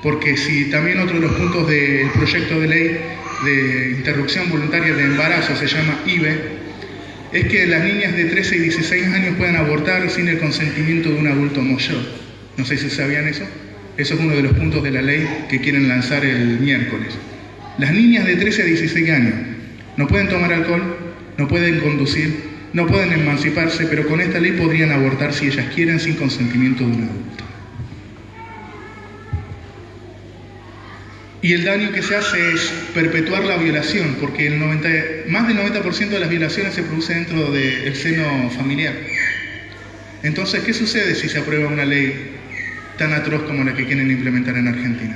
porque si también otro de los puntos del proyecto de ley de interrupción voluntaria de embarazo se llama IVE, es que las niñas de 13 y 16 años puedan abortar sin el consentimiento de un adulto mayor. No sé si sabían eso. Eso es uno de los puntos de la ley que quieren lanzar el miércoles. Las niñas de 13 a 16 años no pueden tomar alcohol, no pueden conducir, no pueden emanciparse, pero con esta ley podrían abortar si ellas quieren sin consentimiento de un adulto. Y el daño que se hace es perpetuar la violación, porque más del 90% de las violaciones se produce dentro del seno familiar. Entonces, ¿qué sucede si se aprueba una ley tan atroz como la que quieren implementar en Argentina?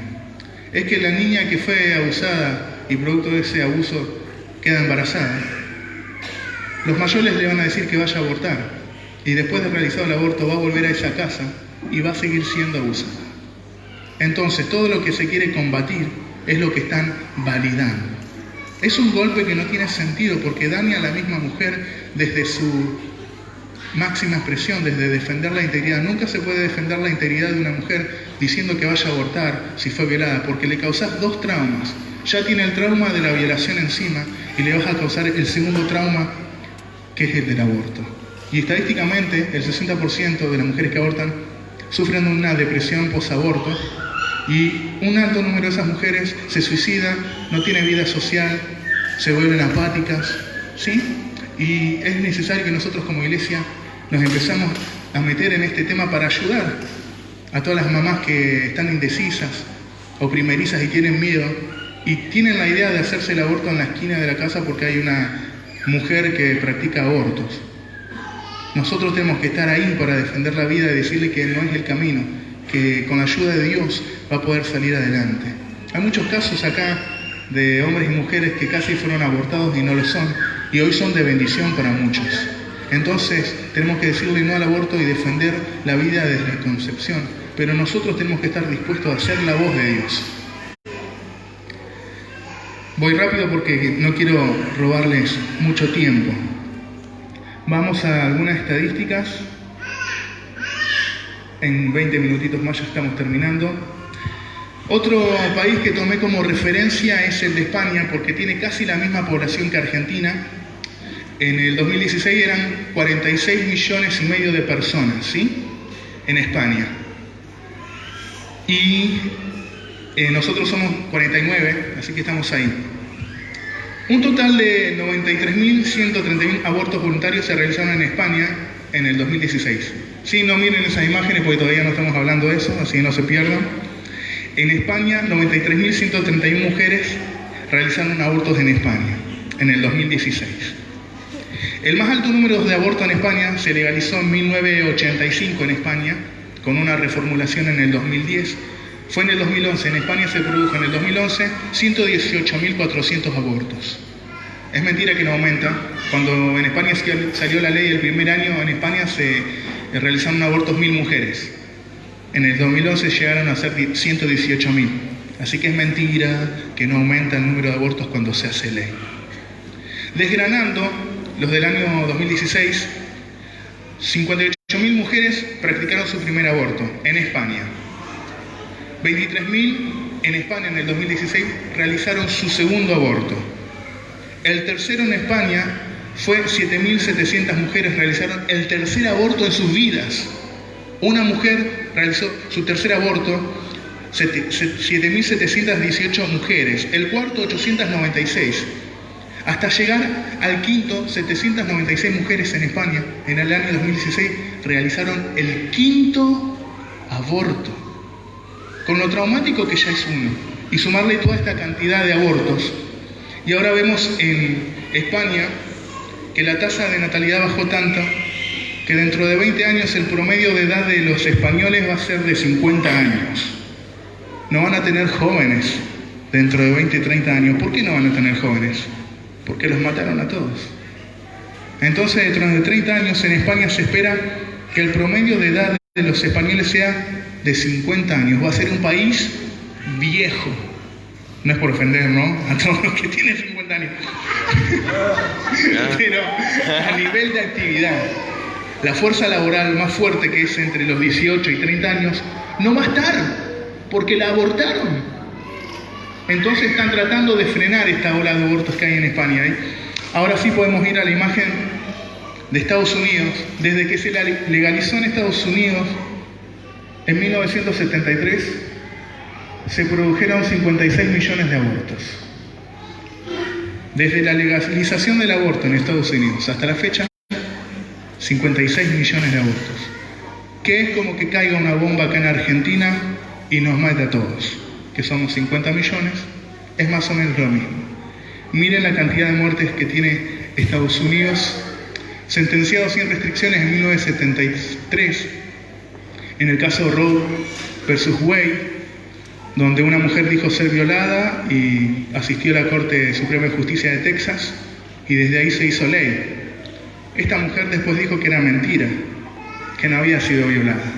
Es que la niña que fue abusada y producto de ese abuso queda embarazada. Los mayores le van a decir que vaya a abortar y después de realizado el aborto va a volver a esa casa y va a seguir siendo abusada. Entonces, todo lo que se quiere combatir es lo que están validando. Es un golpe que no tiene sentido porque daña a la misma mujer desde su máxima expresión, desde defender la integridad. Nunca se puede defender la integridad de una mujer diciendo que vaya a abortar si fue violada, porque le causás 2 traumas. Ya tiene el trauma de la violación encima y le vas a causar el segundo trauma, que es el del aborto. Y estadísticamente el 60% de las mujeres que abortan sufren una depresión posaborto y un alto número de esas mujeres se suicida, no tiene vida social, se vuelven apáticas, ¿sí? Y es necesario que nosotros como iglesia nos empezamos a meter en este tema para ayudar a todas las mamás que están indecisas o primerizas y tienen miedo y tienen la idea de hacerse el aborto en la esquina de la casa porque hay una mujer que practica abortos. Nosotros tenemos que estar ahí para defender la vida y decirle que no es el camino, que con la ayuda de Dios va a poder salir adelante. Hay muchos casos acá de hombres y mujeres que casi fueron abortados y no lo son, y hoy son de bendición para muchos. Entonces tenemos que decirle no al aborto y defender la vida desde la concepción, pero nosotros tenemos que estar dispuestos a ser la voz de Dios. Voy rápido porque no quiero robarles mucho tiempo. Vamos a algunas estadísticas. En 20 minutitos más ya estamos terminando. Otro país que tomé como referencia es el de España, porque tiene casi la misma población que Argentina. En el 2016 eran 46 millones y medio de personas, ¿sí? En España. Y nosotros somos 49, así que estamos ahí. Un total de 93.131 abortos voluntarios se realizaron en España en el 2016. Sí, no miren esas imágenes porque todavía no estamos hablando de eso, así que no se pierdan. En España, 93.131 mujeres realizaron abortos en España en el 2016. El más alto número de abortos en España se legalizó en 1985 en España, con una reformulación en el 2010. Fue en el 2011, en España se produjo en el 2011 118.400 abortos. Es mentira que no aumenta. Cuando en España salió la ley el primer año, en España se realizaron abortos 1.000 mujeres. En el 2011 llegaron a ser 118.000. Así que es mentira que no aumenta el número de abortos cuando se hace ley. Desgranando los del año 2016, 58.000 mujeres practicaron su primer aborto en España. 23.000 en España en el 2016 realizaron su segundo aborto. El tercero en España fue 7.700 mujeres realizaron el tercer aborto de sus vidas. Una mujer realizó su tercer aborto, 7.718 mujeres, el cuarto 896, hasta llegar al quinto, 796 mujeres en España en el año 2016 realizaron el quinto aborto, con lo traumático que ya es uno, y sumarle toda esta cantidad de abortos. Y ahora vemos en España que la tasa de natalidad bajó tanto que dentro de 20 años el promedio de edad de los españoles va a ser de 50 años. No van a tener jóvenes dentro de 20, 30 años. ¿Por qué no van a tener jóvenes? Porque los mataron a todos. Entonces, dentro de 30 años en España se espera que el promedio de edad de los españoles sea de 50 años. Va a ser un país viejo. No es por ofender, ¿no? A todos los que tienen 50 años. Pero a nivel de actividad, la fuerza laboral más fuerte, que es entre los 18 y 30 años, no va a estar, porque la abortaron. Entonces están tratando de frenar esta ola de abortos que hay en España. Ahora sí podemos ir a la imagen de Estados Unidos. Desde que se legalizó en Estados Unidos, en 1973, se produjeron 56 millones de abortos. Desde la legalización del aborto en Estados Unidos hasta la fecha, 56 millones de abortos. Que es como que caiga una bomba acá en Argentina y nos mate a todos, que somos 50 millones, es más o menos lo mismo. Miren la cantidad de muertes que tiene Estados Unidos, sentenciados sin restricciones en 1973, en el caso Roe versus Wade, donde una mujer dijo ser violada y asistió a la Corte Suprema de Justicia de Texas, y desde ahí se hizo ley. Esta mujer después dijo que era mentira, que no había sido violada,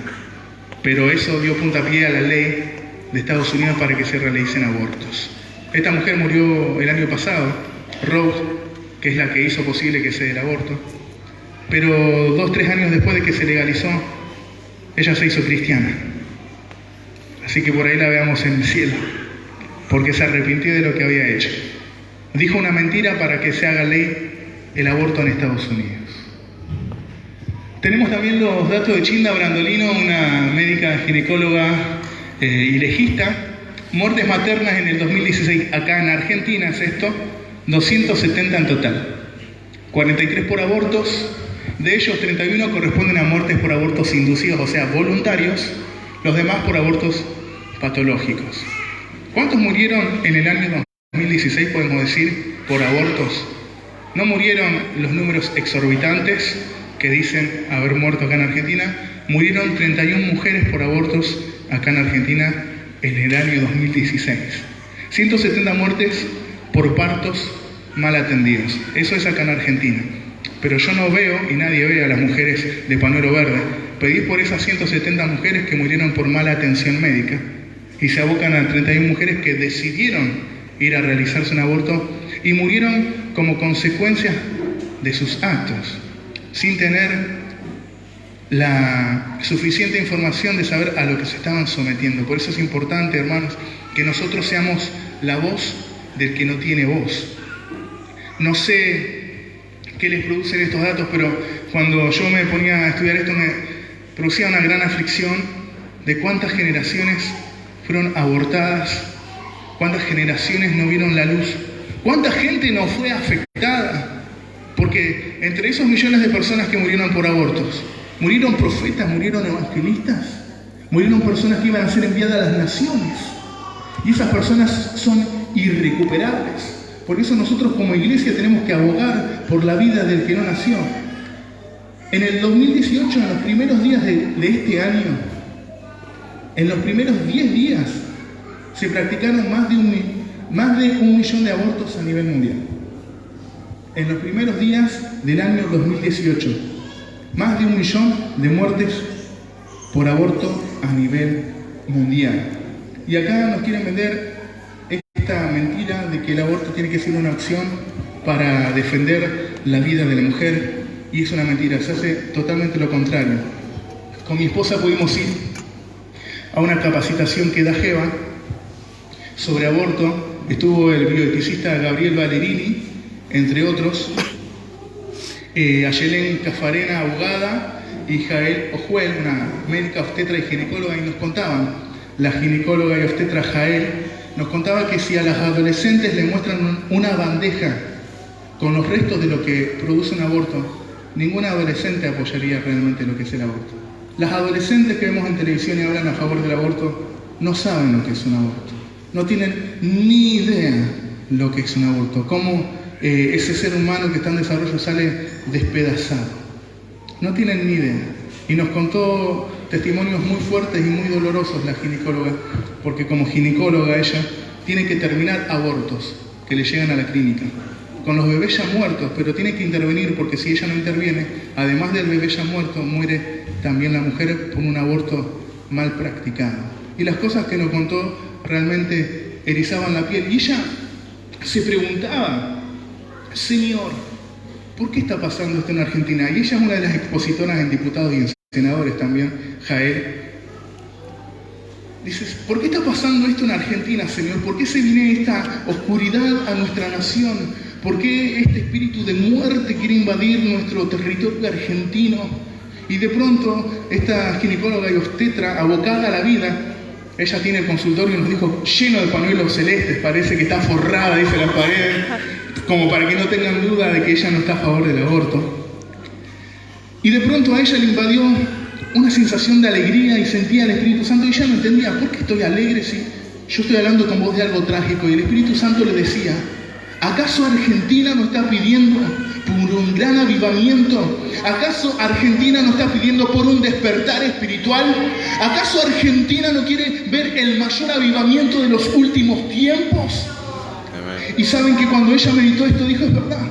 pero eso dio puntapié a la ley de Estados Unidos para que se realicen abortos. Esta mujer murió el año pasado, Roe, que es la que hizo posible que se dé el aborto, pero 2-3 años después de que se legalizó, ella se hizo cristiana. Así que por ahí la veamos en el cielo, porque se arrepintió de lo que había hecho. Dijo una mentira para que se haga ley el aborto en Estados Unidos. Tenemos también los datos de Chinda Brandolino, una médica ginecóloga y legista. Muertes maternas en el 2016, acá en Argentina es esto, 270 en total. 43 por abortos, de ellos 31 corresponden a muertes por abortos inducidos, o sea, voluntarios, los demás por abortos patológicos. ¿Cuántos murieron en el año 2016, podemos decir, por abortos? No murieron los números exorbitantes que dicen haber muerto acá en Argentina. Murieron 31 mujeres por abortos acá en Argentina en el año 2016. 170 muertes por partos mal atendidos. Eso es acá en Argentina. Pero yo no veo, y nadie ve a las mujeres de pañuelo verde, pedir por esas 170 mujeres que murieron por mala atención médica y se abocan a 31 mujeres que decidieron ir a realizarse un aborto y murieron como consecuencia de sus actos, sin tener la suficiente información de saber a lo que se estaban sometiendo. Por eso es importante, hermanos, que nosotros seamos la voz del que no tiene voz. No sé qué les producen estos datos, pero cuando yo me ponía a estudiar esto me producía una gran aflicción de cuántas generaciones fueron abortadas, cuántas generaciones no vieron la luz, cuánta gente no fue afectada, porque entre esos millones de personas que murieron por abortos, Murieron profetas, murieron evangelistas, murieron personas que iban a ser enviadas a las naciones. Y esas personas son irrecuperables. Por eso nosotros como iglesia tenemos que abogar por la vida del que no nació. En el 2018, en los primeros días de este año, en los primeros 10 días, se practicaron más de 1 millón de abortos a nivel mundial. En los primeros días del año 2018, más de 1 millón de muertes por aborto a nivel mundial. Y acá nos quieren vender esta mentira de que el aborto tiene que ser una opción para defender la vida de la mujer, y es una mentira, se hace totalmente lo contrario. Con mi esposa pudimos ir a una capacitación que da Jeva sobre aborto. Estuvo el bioeticista Gabriel Valerini, entre otros, Ayelén Cafarena, abogada, y Jael Ojuel, una médica obstetra y ginecóloga, y nos contaban, la ginecóloga y obstetra Jael, nos contaba que si a las adolescentes le muestran una bandeja con los restos de lo que produce un aborto, ninguna adolescente apoyaría realmente lo que es el aborto. Las adolescentes que vemos en televisión y hablan a favor del aborto no saben lo que es un aborto, no tienen ni idea lo que es un aborto, cómo ese ser humano que está en desarrollo sale despedazado. No tienen ni idea. Y nos contó testimonios muy fuertes y muy dolorosos la ginecóloga, porque como ginecóloga ella tiene que terminar abortos que le llegan a la clínica, con los bebés ya muertos, pero tiene que intervenir porque si ella no interviene, además del bebé ya muerto, muere también la mujer por un aborto mal practicado. Y las cosas que nos contó realmente erizaban la piel. Y ella se preguntaba, Señor, ¿por qué está pasando esto en Argentina? Y ella es una de las expositoras en diputados y en senadores también, Jael. Dices, ¿por qué está pasando esto en Argentina, Señor? ¿Por qué se viene esta oscuridad a nuestra nación? ¿Por qué este espíritu de muerte quiere invadir nuestro territorio argentino? Y de pronto, esta ginecóloga y obstetra, abocada a la vida, ella tiene el consultorio y nos dijo, lleno de pañuelos celestes, parece que está forrada, dice la pared, como para que no tengan duda de que ella no está a favor del aborto. Y de pronto a ella le invadió una sensación de alegría y sentía el Espíritu Santo, y ella no entendía, ¿por qué estoy alegre si yo estoy hablando con vos de algo trágico? Y el Espíritu Santo le decía, ¿acaso Argentina no está pidiendo por un gran avivamiento? ¿Acaso Argentina no está pidiendo por un despertar espiritual? ¿Acaso Argentina no quiere ver el mayor avivamiento de los últimos tiempos? Y saben que cuando ella meditó esto dijo, es verdad.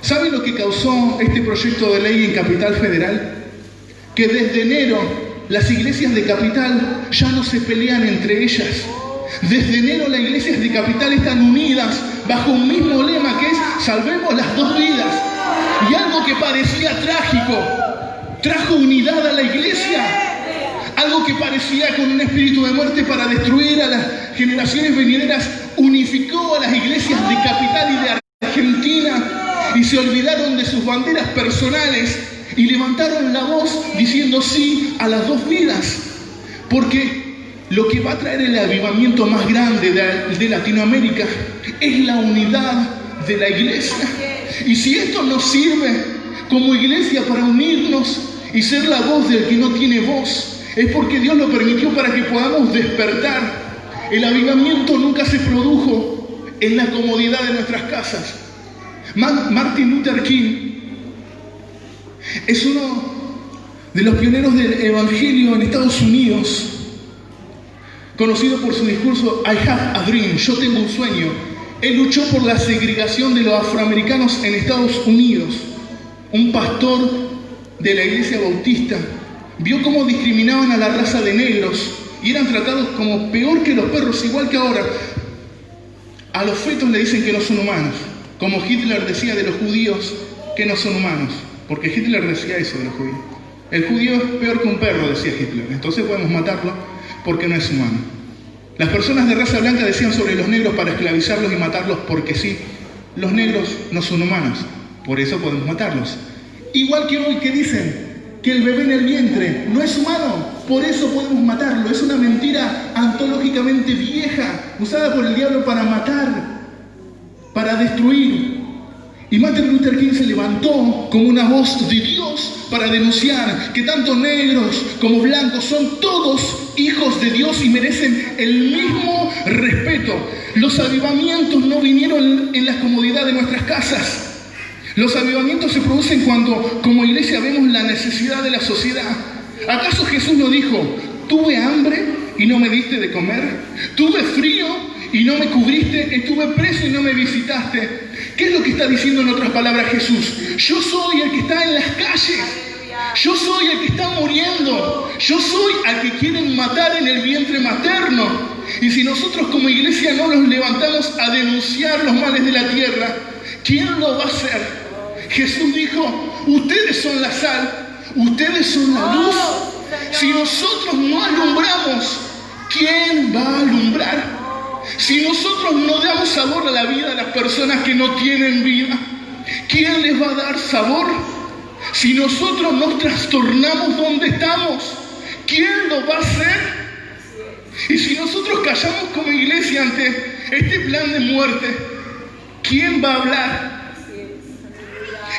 ¿Saben lo que causó este proyecto de ley en Capital Federal? Que desde enero las iglesias de Capital ya no se pelean entre ellas. Desde enero las iglesias de Capital están unidas bajo un mismo lema que es salvemos las dos vidas. Y algo que parecía trágico trajo unidad a la iglesia. Algo que parecía con un espíritu de muerte para destruir a las generaciones venideras unificó a las iglesias de Capital y de Argentina, y se olvidaron de sus banderas personales y levantaron la voz diciendo sí a las dos vidas. Porque lo que va a traer el avivamiento más grande de Latinoamérica es la unidad de la iglesia. Y si esto nos sirve como iglesia para unirnos y ser la voz del que no tiene voz, es porque Dios lo permitió para que podamos despertar. El avivamiento nunca se produjo en la comodidad de nuestras casas. Martin Luther King es uno de los pioneros del evangelio en Estados Unidos, conocido por su discurso I have a dream, yo tengo un sueño. Él luchó por la segregación de los afroamericanos en Estados Unidos. Un pastor de la iglesia bautista vio cómo discriminaban a la raza de negros y eran tratados como peor que los perros, igual que ahora. A los fetos le dicen que no son humanos, como Hitler decía de los judíos que no son humanos, porque Hitler decía eso de los judíos. El judío es peor que un perro, decía Hitler, entonces podemos matarlo porque no es humano. Las personas de raza blanca decían sobre los negros para esclavizarlos y matarlos porque sí, los negros no son humanos, por eso podemos matarlos. Igual que hoy que dicen que el bebé en el vientre no es humano, por eso podemos matarlo. Es una mentira antológicamente vieja, usada por el diablo para matar, para destruir. Y Martin Luther King se levantó como una voz de Dios para denunciar que tanto negros como blancos son todos hijos de Dios y merecen el mismo respeto. Los avivamientos no vinieron en la comodidad de nuestras casas. Los avivamientos se producen cuando como iglesia vemos la necesidad de la sociedad. ¿Acaso Jesús no dijo, tuve hambre y no me diste de comer? ¿Tuve frío y no me cubriste? ¿Estuve preso y no me visitaste? ¿Qué es lo que está diciendo en otras palabras Jesús? Yo soy el que está en las calles. Yo soy el que está muriendo. Yo soy al que quieren matar en el vientre materno. Y si nosotros como iglesia no nos levantamos a denunciar los males de la tierra, ¿quién lo va a hacer? Jesús dijo, ustedes son la sal, ustedes son la luz. Si nosotros no alumbramos, ¿quién va a alumbrar? Si nosotros no damos sabor a la vida a las personas que no tienen vida, ¿quién les va a dar sabor? Si nosotros nos trastornamos donde estamos, ¿quién lo va a hacer? Y si nosotros callamos como iglesia ante este plan de muerte, ¿quién va a hablar?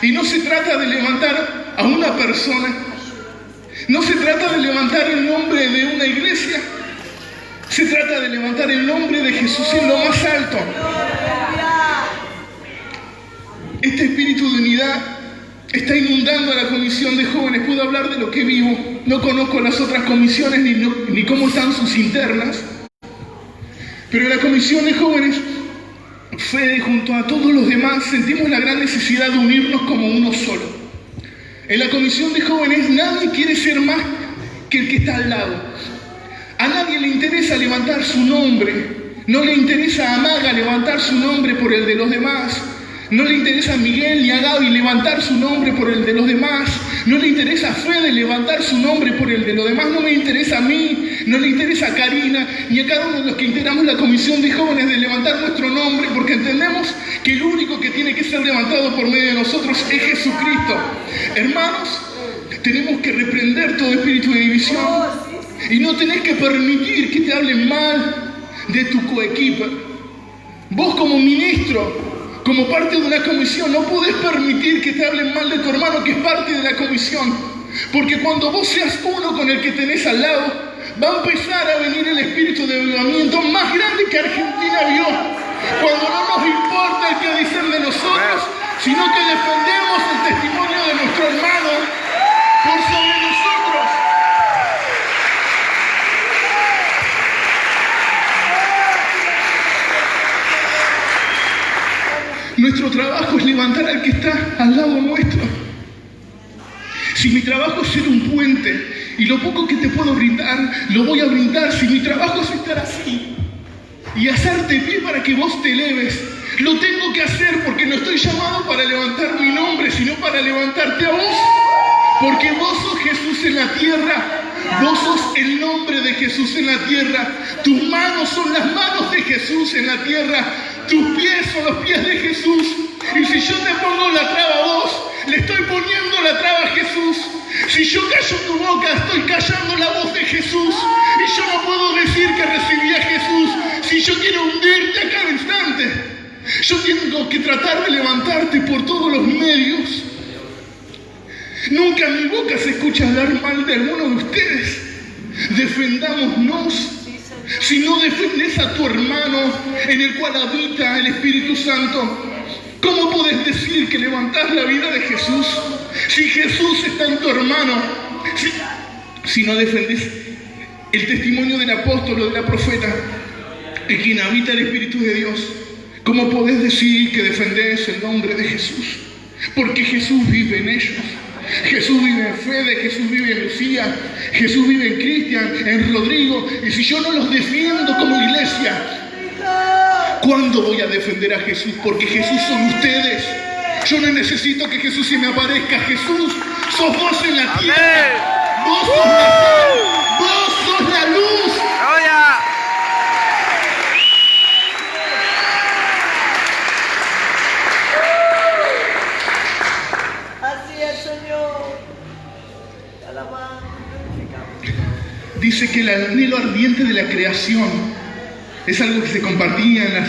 Y no se trata de levantar a una persona, no se trata de levantar el nombre de una iglesia, se trata de levantar el nombre de Jesús en lo más alto. Este espíritu de unidad está inundando a la comisión de jóvenes. Puedo hablar de lo que vivo. No conozco las otras comisiones ni cómo están sus internas. Pero la comisión de jóvenes, Fede, junto a todos los demás, sentimos la gran necesidad de unirnos como uno solo. En la comisión de jóvenes nadie quiere ser más que el que está al lado. A nadie le interesa levantar su nombre. No le interesa a Maga levantar su nombre por el de los demás. No le interesa a Miguel ni a Gaby levantar su nombre por el de los demás. No le interesa a Fede levantar su nombre por el de los demás. No me interesa a mí, no le interesa a Karina ni a cada uno de los que integramos la comisión de jóvenes de levantar nuestro nombre, porque entendemos que el único que tiene que ser levantado por medio de nosotros es Jesucristo. Hermanos, tenemos que reprender todo espíritu de división y no tenés que permitir que te hablen mal de tu coequipa. Vos como ministro, como parte de una comisión, no podés permitir que te hablen mal de tu hermano que es parte de la comisión. Porque cuando vos seas uno con el que tenés al lado, va a empezar a venir el espíritu de avivamiento más grande que Argentina vio. Cuando no nos importa el que dicen de nosotros, sino que defendemos el testimonio de nuestro hermano por sobre nosotros. Nuestro trabajo es levantar al que está al lado nuestro. Si mi trabajo es ser un puente y lo poco que te puedo brindar, lo voy a brindar. Si mi trabajo es estar así y hacerte pie para que vos te eleves, lo tengo que hacer porque no estoy llamado para levantar mi nombre, sino para levantarte a vos. Porque vos sos Jesús en la tierra. Vos sos el nombre de Jesús en la tierra. Tus manos son las manos de Jesús en la tierra. Tus pies son los pies de Jesús. Y si yo te pongo la traba a vos, le estoy poniendo la traba a Jesús. Si yo callo tu boca, estoy callando la voz de Jesús. Y yo no puedo decir que recibí a Jesús si yo quiero hundirte a cada instante. Yo tengo que tratar de levantarte por todos los medios. Nunca en mi boca se escucha hablar mal de alguno de ustedes. Defendámonos. Si no defendés a tu hermano en el cual habita el Espíritu Santo, ¿cómo podés decir que levantás la vida de Jesús? Si Jesús está en tu hermano, si no defendés el testimonio del apóstol o de la profeta, en quien habita el Espíritu de Dios, ¿cómo podés decir que defendés el nombre de Jesús? Porque Jesús vive en ellos. Jesús vive en Fede, Jesús vive en Lucía, Jesús vive en Cristian, en Rodrigo. Y si yo no los defiendo como iglesia, ¿cuándo voy a defender a Jesús? Porque Jesús son ustedes. Yo no necesito que Jesús se me aparezca. Jesús, sos vos en la tierra. Vos sos la sal. Vos sos la luz. Dice que el anhelo ardiente de la creación es algo que se compartía en las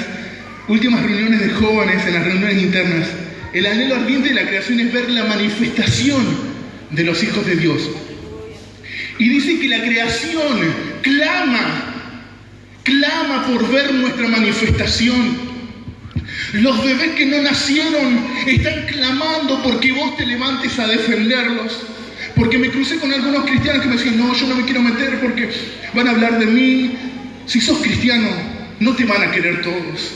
últimas reuniones de jóvenes, en las reuniones internas. El anhelo ardiente de la creación es ver la manifestación de los hijos de Dios. Y dice que la creación clama por ver nuestra manifestación. Los bebés que no nacieron están clamando porque vos te levantes a defenderlos. Porque me crucé con algunos cristianos que me decían, no, yo no me quiero meter porque van a hablar de mí. Si sos cristiano, no te van a querer todos.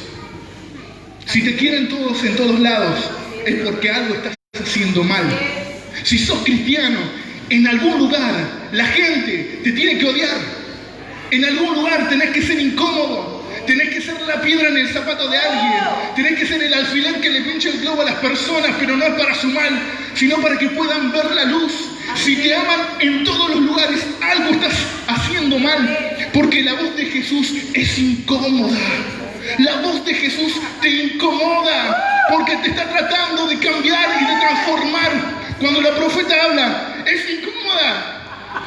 Si te quieren todos en todos lados, es porque algo estás haciendo mal. Si sos cristiano, en algún lugar la gente te tiene que odiar. En algún lugar tenés que ser incómodo. Tenés que ser la piedra en el zapato de alguien. Tenés que ser el alfiler que le pincha el globo a las personas, pero no es para su mal, sino para que puedan ver la luz. Si te aman en todos los lugares, algo estás haciendo mal, porque la voz de Jesús es incómoda. La voz de Jesús te incomoda, porque te está tratando de cambiar y de transformar. Cuando la profeta habla, es incómoda.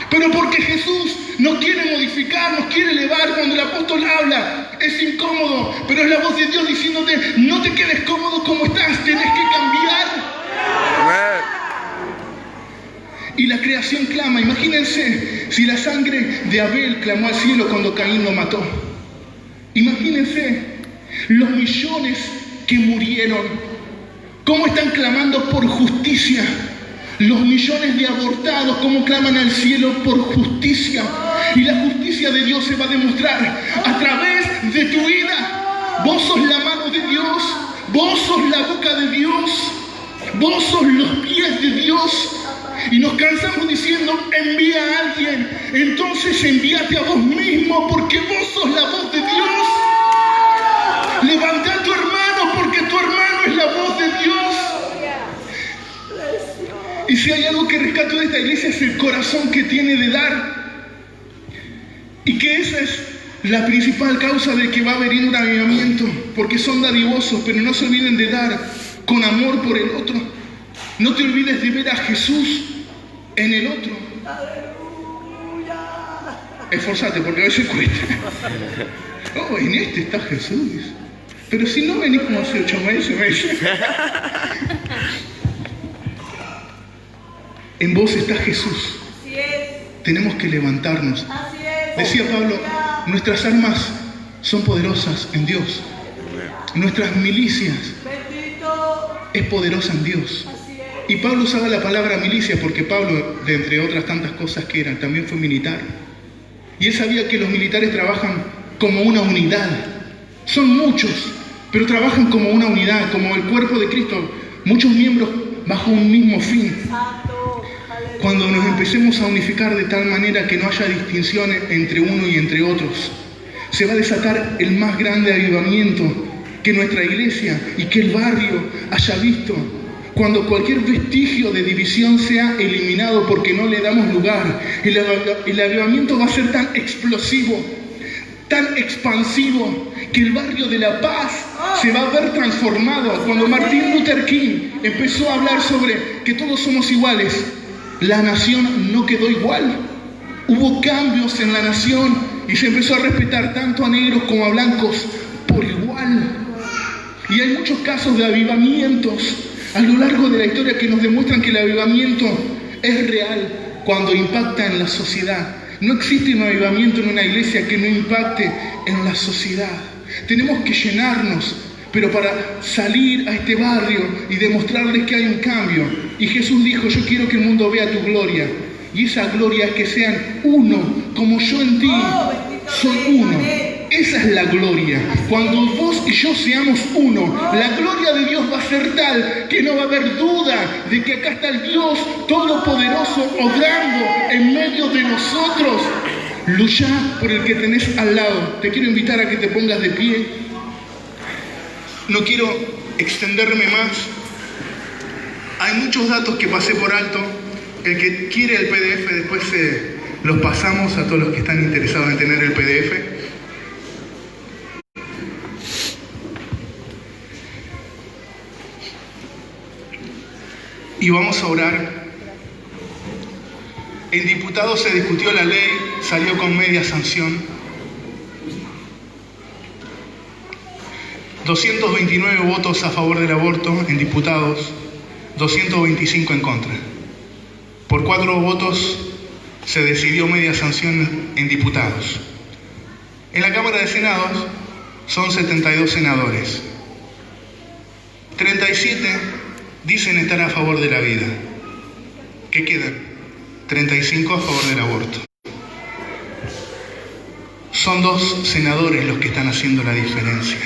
Pero porque Jesús nos quiere modificar, nos quiere elevar. Cuando el apóstol habla, es incómodo, pero es la voz de Dios diciéndote, no te quedes cómodo como estás, tenés que cambiar. Y la creación clama. Imagínense si la sangre de Abel clamó al cielo cuando Caín lo mató. Imagínense los millones que murieron, cómo están clamando por justicia. Los millones de abortados, cómo claman al cielo por justicia. Y la justicia de Dios se va a demostrar a través de tu vida. Vos sos la mano de Dios, vos sos la boca de Dios, vos sos los pies de Dios. Y nos cansamos diciendo, envía a alguien. Entonces envíate a vos mismo, porque vos sos la voz de Dios. Levanta a tu hermano, porque tu hermano es la voz de Dios. Y si hay algo que rescato de esta iglesia es el corazón que tiene de dar. Y que esa es la principal causa de que va a venir un avivamiento. Porque son dadivosos, pero no se olviden de dar con amor por el otro. No te olvides de ver a Jesús en el otro. Esforzate, porque a veces cuesta. Oh, en este está Jesús. Pero si no venís como hace 8 meses. En vos está Jesús. Tenemos que levantarnos. Decía Pablo, nuestras armas son poderosas en Dios. Nuestras milicias es poderosa en Dios. Y Pablo usaba la palabra milicia porque Pablo, de entre otras tantas cosas que era, también fue militar. Y él sabía que los militares trabajan como una unidad. Son muchos, pero trabajan como una unidad, como el cuerpo de Cristo. Muchos miembros bajo un mismo fin. Cuando nos empecemos a unificar de tal manera que no haya distinciones entre uno y entre otros, se va a desatar el más grande avivamiento que nuestra iglesia y que el barrio haya visto. Cuando cualquier vestigio de división sea eliminado porque no le damos lugar, el avivamiento va a ser tan explosivo, tan expansivo, que el barrio de La Paz se va a ver transformado. Cuando Martin Luther King empezó a hablar sobre que todos somos iguales, la nación no quedó igual. Hubo cambios en la nación y se empezó a respetar tanto a negros como a blancos por igual. Y hay muchos casos de avivamientos a lo largo de la historia que nos demuestran que el avivamiento es real cuando impacta en la sociedad. No existe un avivamiento en una iglesia que no impacte en la sociedad. Tenemos que llenarnos, pero para salir a este barrio y demostrarles que hay un cambio. Y Jesús dijo, yo quiero que el mundo vea tu gloria. Y esa gloria es que sean uno, como yo en ti soy uno. Esa es la gloria. Cuando vos y yo seamos uno, la gloria de Dios va a ser tal que no va a haber duda de que acá está el Dios Todopoderoso obrando en medio de nosotros. Lucha por el que tenés al lado. Te quiero invitar a que te pongas de pie. No quiero extenderme más. Hay muchos datos que pasé por alto. El que quiere el PDF, después los pasamos a todos los que están interesados en tener el PDF. Y vamos a orar. En diputados se discutió la ley, salió con media sanción. 229 votos a favor del aborto en diputados, 225 en contra. Por 4 votos se decidió media sanción en diputados. En la Cámara de Senados son 72 senadores. 37 dicen estar a favor de la vida. ¿Qué quedan? 35 a favor del aborto. Son 2 senadores los que están haciendo la diferencia.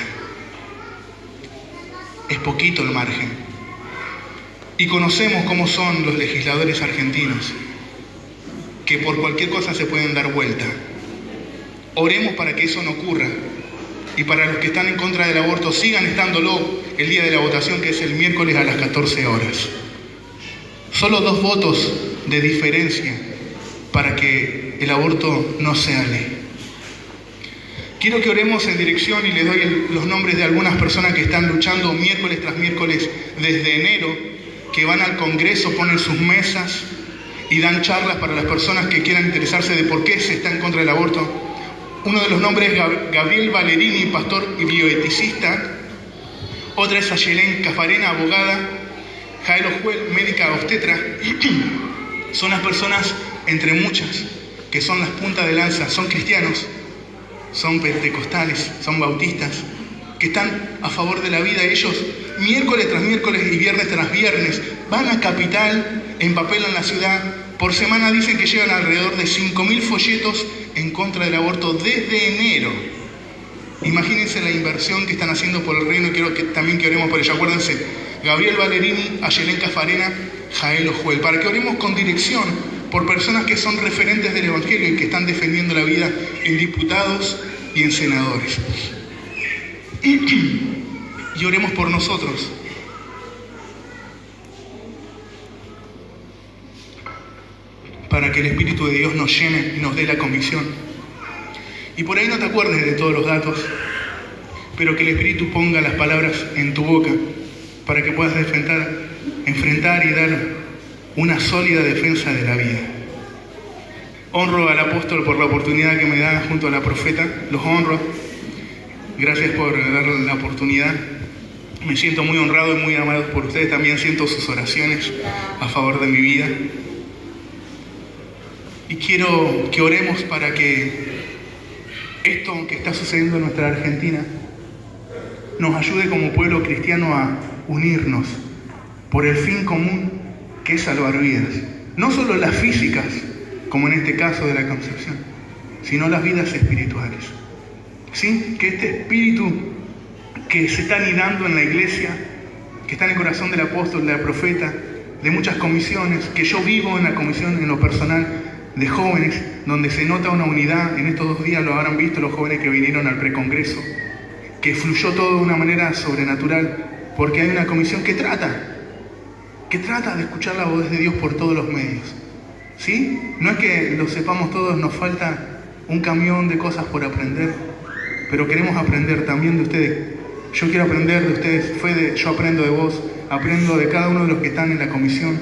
Es poquito el margen. Y conocemos cómo son los legisladores argentinos, que por cualquier cosa se pueden dar vuelta. Oremos para que eso no ocurra. Y para los que están en contra del aborto, sigan estándolo el día de la votación, que es el miércoles a las 14 horas. Solo 2 votos de diferencia para que el aborto no sea ley. Quiero que oremos en dirección, y les doy los nombres de algunas personas que están luchando miércoles tras miércoles desde enero, que van al Congreso, ponen sus mesas y dan charlas para las personas que quieran interesarse de por qué se está en contra del aborto. Uno de los nombres es Gabriel Valerini, pastor y bioeticista. Otra es Ayelén Cafarena, abogada. Jael Ojuel, médica obstetra. Son las personas, entre muchas, que son las puntas de lanza, son cristianos, son pentecostales, son bautistas, que están a favor de la vida. Ellos, miércoles tras miércoles y viernes tras viernes, van a Capital, empapelan la ciudad. Por semana dicen que llevan alrededor de 5.000 folletos en contra del aborto desde enero. Imagínense la inversión que están haciendo por el reino. Quiero que también que oremos por ello. Acuérdense, Gabriel Valerini, Ayelén Cafarena, Jael Ojuel, para que oremos con dirección por personas que son referentes del Evangelio y que están defendiendo la vida en diputados y en senadores. Y oremos por nosotros. Para que el Espíritu de Dios nos llene y nos dé la convicción. Y por ahí no te acuerdes de todos los datos, pero que el Espíritu ponga las palabras en tu boca para que puedas enfrentar y dar una sólida defensa de la vida. Honro al apóstol por la oportunidad que me da junto a la profeta. Los honro. Gracias por darle la oportunidad. Me siento muy honrado y muy amado por ustedes. También siento sus oraciones a favor de mi vida. Y quiero que oremos para que esto que está sucediendo en nuestra Argentina nos ayude como pueblo cristiano a unirnos por el fin común, que es salvar vidas. No solo las físicas, como en este caso de la Concepción, sino las vidas espirituales. ¿Sí? Que este espíritu que se está anidando en la iglesia, que está en el corazón del apóstol, de la profeta, de muchas comisiones, que yo vivo en la comisión en lo personal de jóvenes, donde se nota una unidad. En estos 2 días lo habrán visto los jóvenes que vinieron al precongreso, que fluyó todo de una manera sobrenatural, porque hay una comisión que trata de escuchar la voz de Dios por todos los medios. ¿Sí? No es que lo sepamos todos, nos falta un camión de cosas por aprender, pero queremos aprender también de ustedes. Yo quiero aprender de ustedes, Fede, yo aprendo de vos, aprendo de cada uno de los que están en la comisión,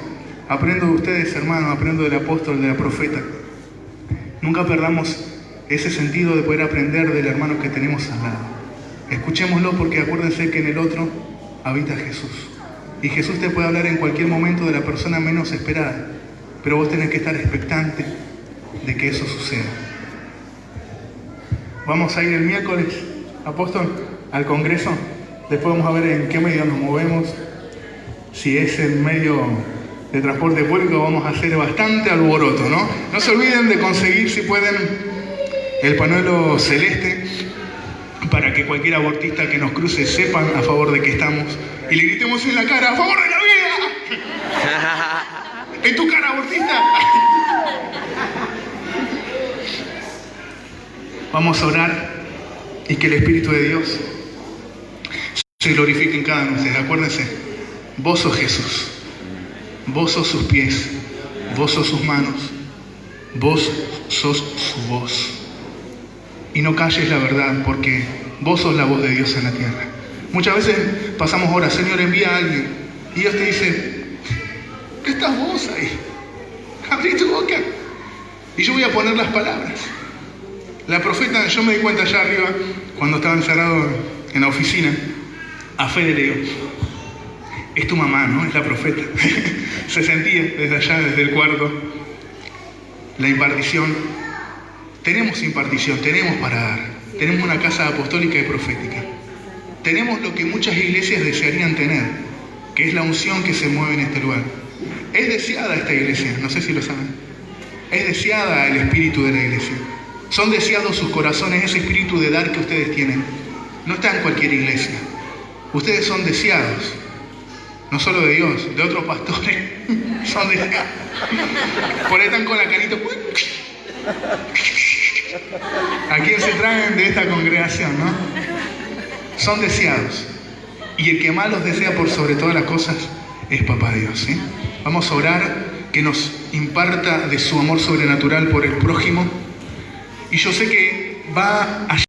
aprendo de ustedes, hermanos, aprendo del apóstol, de la profeta. Nunca perdamos ese sentido de poder aprender del hermano que tenemos al lado. Escuchémoslo, porque acuérdense que en el otro habita Jesús. Y Jesús te puede hablar en cualquier momento de la persona menos esperada, pero vos tenés que estar expectante de que eso suceda. Vamos a ir el miércoles, apóstol, al Congreso. Después vamos a ver en qué medio nos movemos. Si es el medio de transporte público, vamos a hacer bastante alboroto, ¿no? No se olviden de conseguir, si pueden, el pañuelo celeste, para que cualquier abortista que nos cruce sepan a favor de que estamos, y le gritemos en la cara: ¡a favor de la vida! ¡En tu cara, abortista! Vamos a orar y que el Espíritu de Dios se glorifique en cada uno de ustedes. Acuérdense, vos sos Jesús, vos sos sus pies, vos sos sus manos, vos sos su voz. Y no calles la verdad, porque vos sos la voz de Dios en la tierra. Muchas veces pasamos horas: Señor, envía a alguien, y Dios te dice: ¿qué estás vos ahí? Abrí tu boca y yo voy a poner las palabras. La profeta, yo me di cuenta allá arriba, cuando estaba encerrado en la oficina, A Fede le digo, es tu mamá, ¿no? Es la profeta. Se sentía desde allá, desde el cuarto. La impartición. Tenemos impartición, tenemos para dar. Tenemos una casa apostólica y profética. Tenemos lo que muchas iglesias desearían tener, que es la unción que se mueve en este lugar. Es deseada esta iglesia, no sé si lo saben. Es deseada el espíritu de la iglesia. Son deseados sus corazones, ese espíritu de dar que ustedes tienen. No está en cualquier iglesia. Ustedes son deseados. No solo de Dios, de otros pastores. Son deseados. Por ahí están con la canita. ¿A quién se traen de esta congregación, no? Son deseados. Y el que más los desea por sobre todas las cosas es Papá Dios, ¿sí? Vamos a orar que nos imparta de su amor sobrenatural por el prójimo. Y yo sé que va a